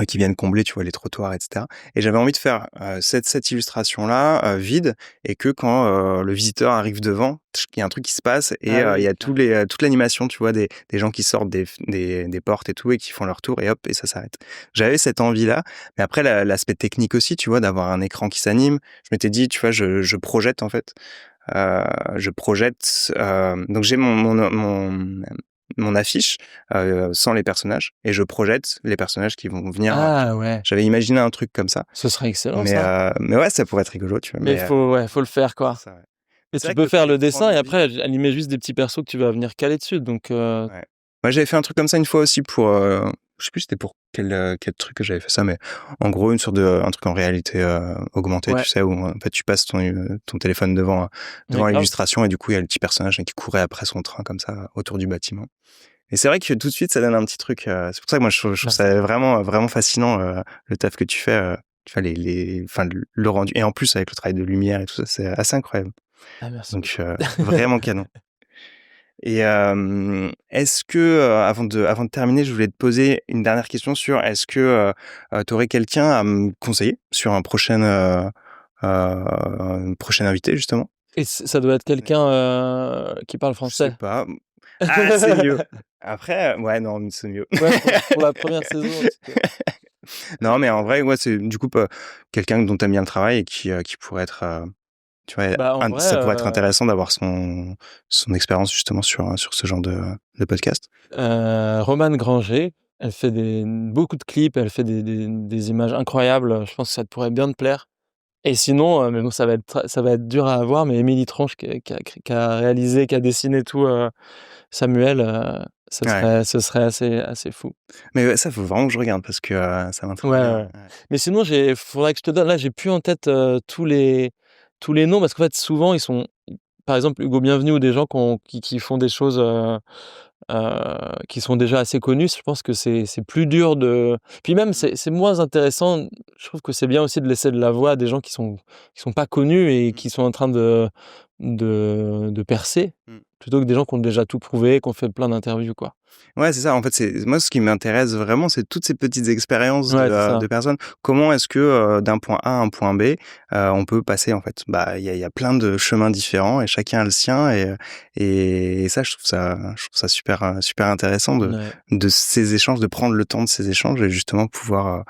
qui viennent combler, tu vois, les trottoirs, et cetera. Et j'avais envie de faire cette illustration-là vide, et que quand le visiteur arrive devant, il y a un truc qui se passe et ah il y oui, a carrément. toute l'animation, tu vois, des gens qui sortent des portes et tout et qui font leur tour et hop, et ça s'arrête. J'avais cette envie-là, mais après l'aspect technique aussi, tu vois, d'avoir un écran qui s'anime. Je m'étais dit, tu vois, je projette en fait. Je projette. Donc j'ai mon affiche sans les personnages, et je projette les personnages qui vont venir. Ah ouais, J'avais imaginé un truc comme ça, ce serait excellent ça, mais ouais, ça pourrait être rigolo, tu vois. mais faut le faire, C'est quoi, ça, ouais. et C'est tu vrai que peux le faire le collectif en dessin et musique, après animer juste des petits persos que tu vas venir caler dessus, donc ouais. Moi, j'avais fait un truc comme ça une fois aussi pour, je sais plus c'était pour quel truc que j'avais fait ça, mais en gros une sorte un truc en réalité augmentée, tu ouais, sais, où en fait tu passes ton téléphone ouais, devant grave. l'illustration, et du coup il y a le petit personnage qui courait après son train comme ça autour du bâtiment. Et c'est vrai que tout de suite ça donne un petit truc. C'est pour ça que moi je trouve Bah, ça vraiment vraiment fascinant, le taf que tu fais. Tu vois enfin le rendu, et en plus avec le travail de lumière et tout ça, c'est assez incroyable. ah merci Donc beaucoup. vraiment canon. Et est-ce que, avant de terminer, je voulais te poser une dernière question sur est-ce que, tu aurais quelqu'un à me conseiller sur une prochaine invité justement? Et ça doit être quelqu'un, qui parle Je sais français? pas. Ah, c'est mieux. Après, ouais, non, c'est mieux. Ouais, pour la première saison, en tout cas. Non, mais en vrai, ouais, c'est du coup quelqu'un dont tu aimes bien le travail et qui pourrait être, tu vois, Bah, en vrai, ça pourrait être intéressant d'avoir son expérience justement sur ce genre de podcast. Romane Granger, elle fait beaucoup de clips, elle fait des images incroyables, je pense que ça pourrait bien te plaire. Et sinon, mais bon, ça va être dur à avoir, mais Émilie Tranche qui a réalisé, qui a dessiné tout, Samuel, Ouais. ce serait assez fou. Mais ouais, ça, faut vraiment que je regarde parce que ça Ouais, m'intrigue ouais, bien. ouais. Ouais. Mais sinon faudrait que je te donne là, j'ai plus en tête, tous les noms parce qu'en fait, souvent, ils sont par exemple, Hugo Bienvenu ou des gens qui font des choses, qui sont déjà assez connus, je pense que c'est plus dur de puis même c'est moins intéressant, je trouve que c'est bien aussi de laisser de la voix à des gens qui sont pas connus et Mmh. qui sont en train de percer, Mmh. plutôt que des gens qui ont déjà tout prouvé, qui ont fait plein d'interviews, quoi. Ouais, c'est ça. En fait, c'est moi ce qui m'intéresse vraiment, c'est toutes ces petites expériences Ouais, c'est de ça. personnes. Comment est-ce que, d'un point A à un point B, on peut passer en fait? Bah, il y a plein de chemins différents et chacun a le sien et ça je trouve ça super, super intéressant Ouais. de ces échanges, de prendre le temps de ces échanges et justement pouvoir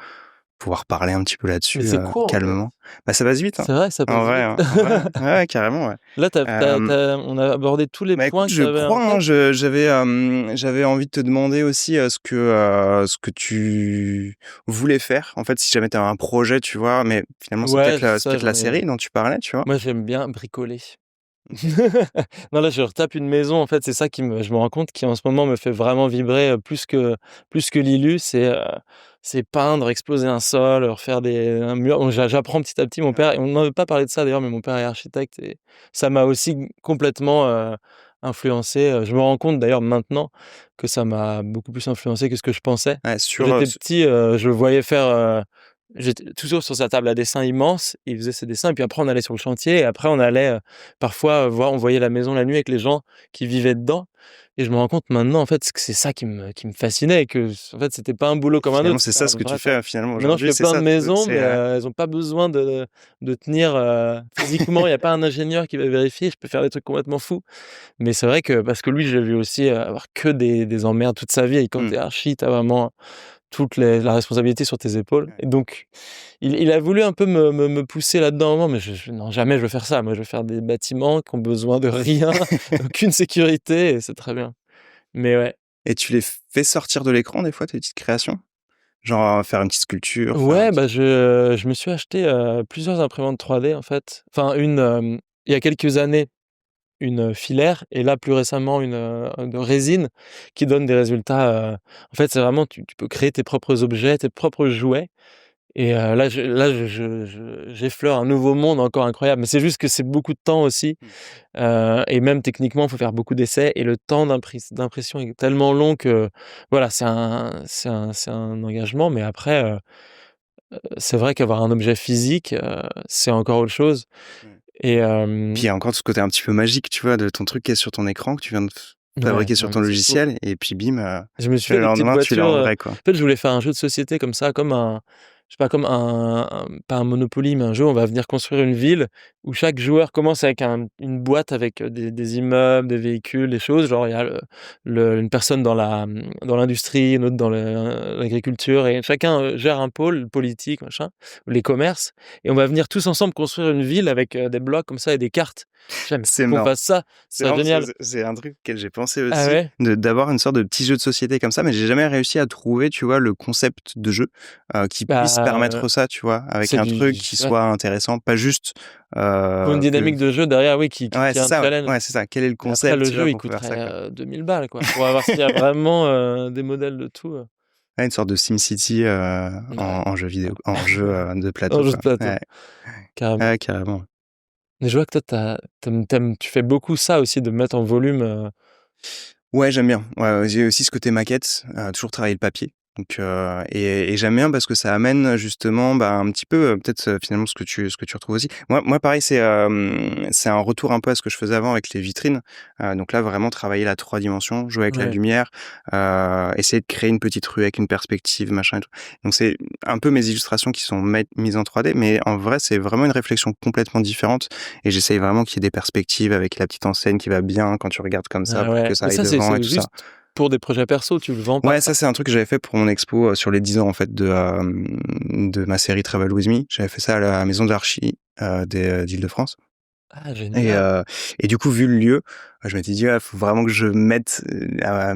parler un petit peu Mais là-dessus, c'est court, en fait. calmement. Bah, ça passe vite, hein. C'est vrai, ça En passe vrai, vite. hein, en vrai, hein. Ouais, ouais, carrément, ouais. Là, Hem on a abordé tous les Bah, écoute, points que je tu avais en crois, hein, tête? j'avais envie de te demander aussi, ce que tu voulais faire. En fait, si jamais tu as un projet, tu vois? Mais finalement, Ouais, c'est c'est ça, peut-être la j'en ai série dont tu parlais, tu vois? moi, j'aime bien bricoler. OK. Non, là, je retape une maison, en fait, c'est ça qui me je me rends compte qui, en ce moment, me fait vraiment vibrer, plus que Lilu, c'est peindre, exploser un sol, refaire un mur. Bon, j'apprends petit à petit. Mon père on n'avait pas parlé de ça d'ailleurs, mais mon père est architecte et ça m'a aussi complètement, influencé, je me rends compte d'ailleurs maintenant que ça m'a beaucoup plus influencé que ce que je pensais. Ouais, Quand sur, j'étais petit, je le voyais faire, j'étais toujours sur sa table à dessin immense, il faisait ses dessins et puis après on allait sur le chantier et après on allait, parfois, voir on voyait la maison la nuit avec les gens qui vivaient dedans et je me rends compte maintenant, en fait, que c'est ça qui me fascinait et que en fait, c'était pas un boulot comme un finalement, autre, c'est c'était ça un ce que tu vrai taf. fais, finalement, Maintenant, je aujourd'hui, fais c'est plein de ça, maisons, c'est, mais elles ont pas besoin de tenir, physiquement. Il y a pas un ingénieur qui va vérifier. Je peux faire des trucs complètement fous. Mais c'est vrai que parce que lui, je l'ai vu aussi, avoir que des emmerdes toute sa vie et quand mmh, tu es archi, tu as vraiment toute la responsabilité sur tes épaules ouais. et donc il a voulu un peu me pousser là-dedans à un moment, mais je non, jamais je veux faire ça. Moi, je veux faire des bâtiments qui ont besoin de rien, aucune sécurité et c'est très bien. Mais ouais. Et tu les fais sortir de l'écran, des fois, tes petites créations? Genre, faire une petite sculpture, faire un Ouais, petit bah, je me suis acheté, plusieurs imprimantes 3D, en fait. Enfin une, il y a quelques années, une, filaire et là, plus récemment, une, de résine qui donne des résultats, en fait, c'est vraiment tu peux créer tes propres objets, tes propres jouets et j'effleure un nouveau monde encore incroyable. Mais c'est juste que c'est beaucoup de temps aussi, mmh. et même techniquement, il faut faire beaucoup d'essais et le temps d'impression est tellement long que, voilà, c'est un engagement. Mais après, c'est vrai qu'avoir un objet physique, c'est encore autre chose Ouais. et Puis il y a encore ce côté un petit peu magique, tu vois, de ton truc qui est sur ton écran, que tu viens de ouais, fabriquer sur non, ton mais c'est fou. logiciel et puis bim, Je me suis fait le des petites lendemain, tu l'as voitures, en vrai, quoi. en fait, je voulais faire un jeu de société comme ça, comme un je sais pas, comme un pas un Monopoly, mais un jeu où on va venir construire une ville où chaque joueur commence avec une boîte avec, des immeubles, des véhicules, des choses. Genre, il y a une personne dans l'industrie, une autre dans l'agriculture et chacun, gère un pôle politique, machin, ou les commerces et on va venir tous ensemble construire une ville avec, des blocs comme ça et des cartes. Je «Mais faut C'est qu'on marrant. fasse ça, ce C'est serait marrant parce que génial». c'est un truc auquel j'ai pensé Ah aussi, ouais? d'avoir une sorte de petit jeu de société comme ça, mais j'ai jamais réussi à trouver, tu vois, le concept de jeu, qui puisse Bah, permettre ça, tu vois? Avec c'est un du truc qui ouais. soit intéressant, pas juste, Faut une que dynamique de jeu derrière, oui, ouais, qui a c'est un ça, ouais. challenge. Ouais, c'est ça. Quel est le Mais après concept, le tu vois, jeu, il pour faire ça, quoi? coûterait, 2 000 balles, quoi. Pour avoir s'il y a vraiment, des modèles de tout, Ouais, une sorte de SimCity, ouais, en jeu vidéo, en jeu, de un plateau, jeu de quoi. plateau, Ouais. carrément. Ouais, carrément. Mais je vois que toi, tu fais beaucoup ça aussi, de mettre en volume, Ouais, j'aime bien. Ouais, ouais, j'ai aussi ce côté maquette, toujours travailler le papier. Donc, et j'aime bien parce que ça amène justement, bah, un petit peu, peut-être, finalement ce que tu retrouves aussi. Moi pareil, c'est un retour un peu à ce que je faisais avant avec les vitrines. Donc là, vraiment travailler la 3 dimensions, jouer avec la ouais, lumière, essayer de créer une petite rue avec une perspective, machin et tout. Donc c'est un peu mes illustrations qui sont mises en 3D, mais en vrai, c'est vraiment une réflexion complètement différente et j'essaye vraiment qu'il y ait des perspectives avec la petite enseigne qui va bien quand tu regardes comme ça ah pour que ouais. ça Mais aille ça, devant et c'est tout ça. juste pour des projets perso, tu le vends pas Ouais, ça? ça, c'est un truc que j'avais fait pour mon expo, sur les 10 ans, en fait, de ma série Travel With Me. J'avais fait ça à la maison d'archi, d'Île-de-France Ah et génial! heu et du coup, vu le lieu, je m'étais dit: «Ouais, faut vraiment que je mette,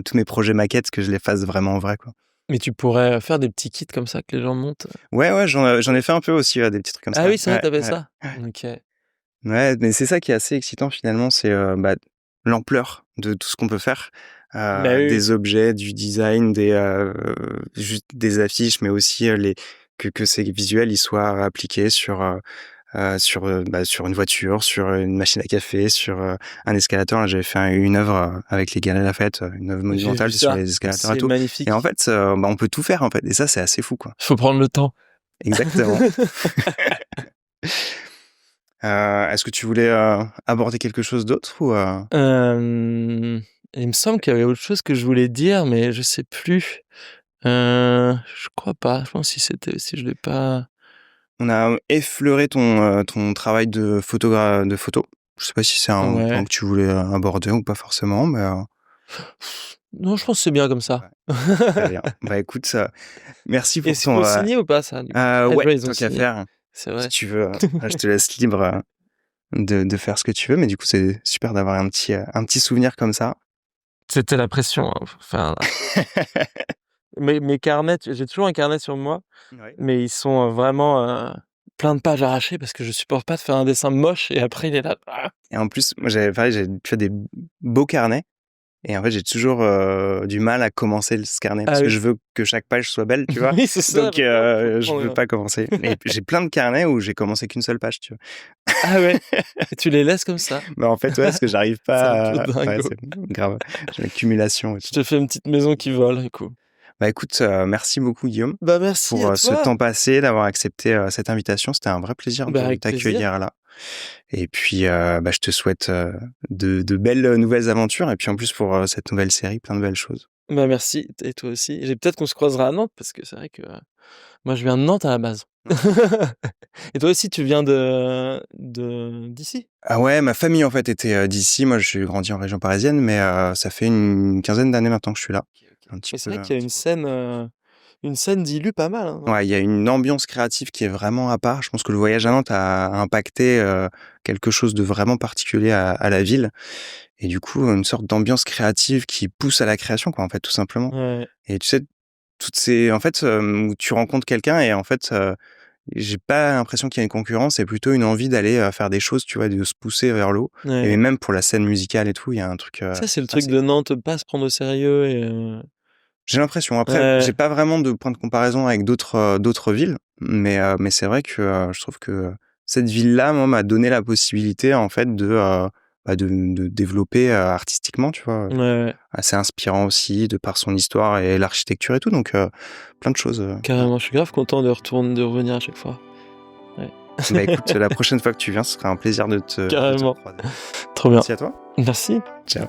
tous mes projets maquettes, que je les fasse vraiment en vrai, quoi». Mais tu pourrais, faire des petits kits comme ça que les gens montent? Ouais, ouais, j'en ai fait un peu aussi, des petits trucs comme Ah ça. oui, c'est vrai, Ouais, tu avais ouais. ça? OK. Ouais, mais c'est ça qui est assez excitant finalement, c'est, bah, l'ampleur de tout ce qu'on peut faire, Bah oui, oui. des objets, du design, juste des affiches, mais aussi, les que ces visuels, ils soient appliqués sur, sur une voiture, sur une machine à café, sur un escalator. Là, j'avais fait une œuvre avec les Galeries Lafayette, une œuvre monumentale sur les escalators et tout. Magnifique. Et en fait, on peut tout faire en fait. Et ça, c'est assez fou, quoi. Faut prendre le temps. Exactement. Est-ce que tu voulais aborder quelque chose d'autre ou Il me semble qu'il y avait autre chose que je voulais dire, mais je sais plus. Je crois pas. Je pense si je l'ai pas. On a effleuré ton travail de photo. Je sais pas si c'est un point que tu voulais aborder ou pas forcément, mais non, je pense que c'est bien comme ça. Ouais. Très bien. Bah écoute, merci pour Et ton. faut signer ou pas ça? Ouais, tant qu'à faire. C'est vrai. Si tu veux, je te laisse libre de faire ce que tu veux, mais du coup c'est super d'avoir un petit souvenir comme ça. C'était la pression. Hein. Enfin, mes carnets, j'ai toujours un carnet sur moi, Ouais. mais ils sont vraiment plein de pages arrachées parce que je supporte pas de faire un dessin moche et après il est là. Et en plus, moi j'ai fait des beaux carnets. Et en fait, j'ai toujours du mal à commencer ce carnet parce que je veux que chaque page soit belle, tu vois. Oui, c'est ça. Donc, je veux pas commencer. Et j'ai plein de carnets où j'ai commencé qu'une seule page, tu vois. Ah ouais. Et tu les laisses comme ça. Mais en fait, ouais, parce que j'arrive pas C'est un peu dingo. Ouais, c'est grave. J'ai une accumulation. Je te fais une petite maison qui vole, du coup. Bah écoute, merci beaucoup Guillaume Bah merci pour à ce toi. temps passé, d'avoir accepté cette invitation. C'était un vrai plaisir de Avec t'accueillir là. Et puis, je te souhaite de belles nouvelles aventures. Et puis en plus pour cette nouvelle série, plein de belles choses. Bah merci, et toi aussi. Peut-être qu'on se croisera à Nantes, parce que c'est vrai que moi je viens de Nantes à la base. Et toi aussi tu viens d'ici? Ah ouais, ma famille en fait était d'ici. Moi, je suis grandi en région parisienne, mais ça fait une quinzaine d'années maintenant que je suis là. Mais c'est vrai qu'il y a une scène d'Ilu pas mal. Hein, ouais, il y a une ambiance créative qui est vraiment à part. Je pense que le voyage à Nantes a impacté quelque chose de vraiment particulier à la ville. Et du coup, une sorte d'ambiance créative qui pousse à la création, quoi, en fait, tout simplement. Ouais. Et tu sais, en fait, où tu rencontres quelqu'un et en fait, j'ai pas l'impression qu'il y a une concurrence, c'est plutôt une envie d'aller faire des choses, tu vois, de se pousser vers le haut. Ouais. Et même pour la scène musicale et tout, il y a un truc. Ça c'est le truc de Nantes, pas se prendre au sérieux et J'ai l'impression. Après, j'ai pas vraiment de point de comparaison avec d'autres villes, mais c'est vrai que je trouve que cette ville-là, moi, m'a donné la possibilité, en fait, de développer artistiquement, tu vois. Ouais. Assez inspirant aussi, de par son histoire et l'architecture et tout, donc plein de choses. Carrément, je suis grave content de revenir à chaque fois. Ouais. Bah écoute, la prochaine fois que tu viens, ce sera un plaisir de te Carrément. croiser. Trop bien. Merci à toi. Merci. Ciao.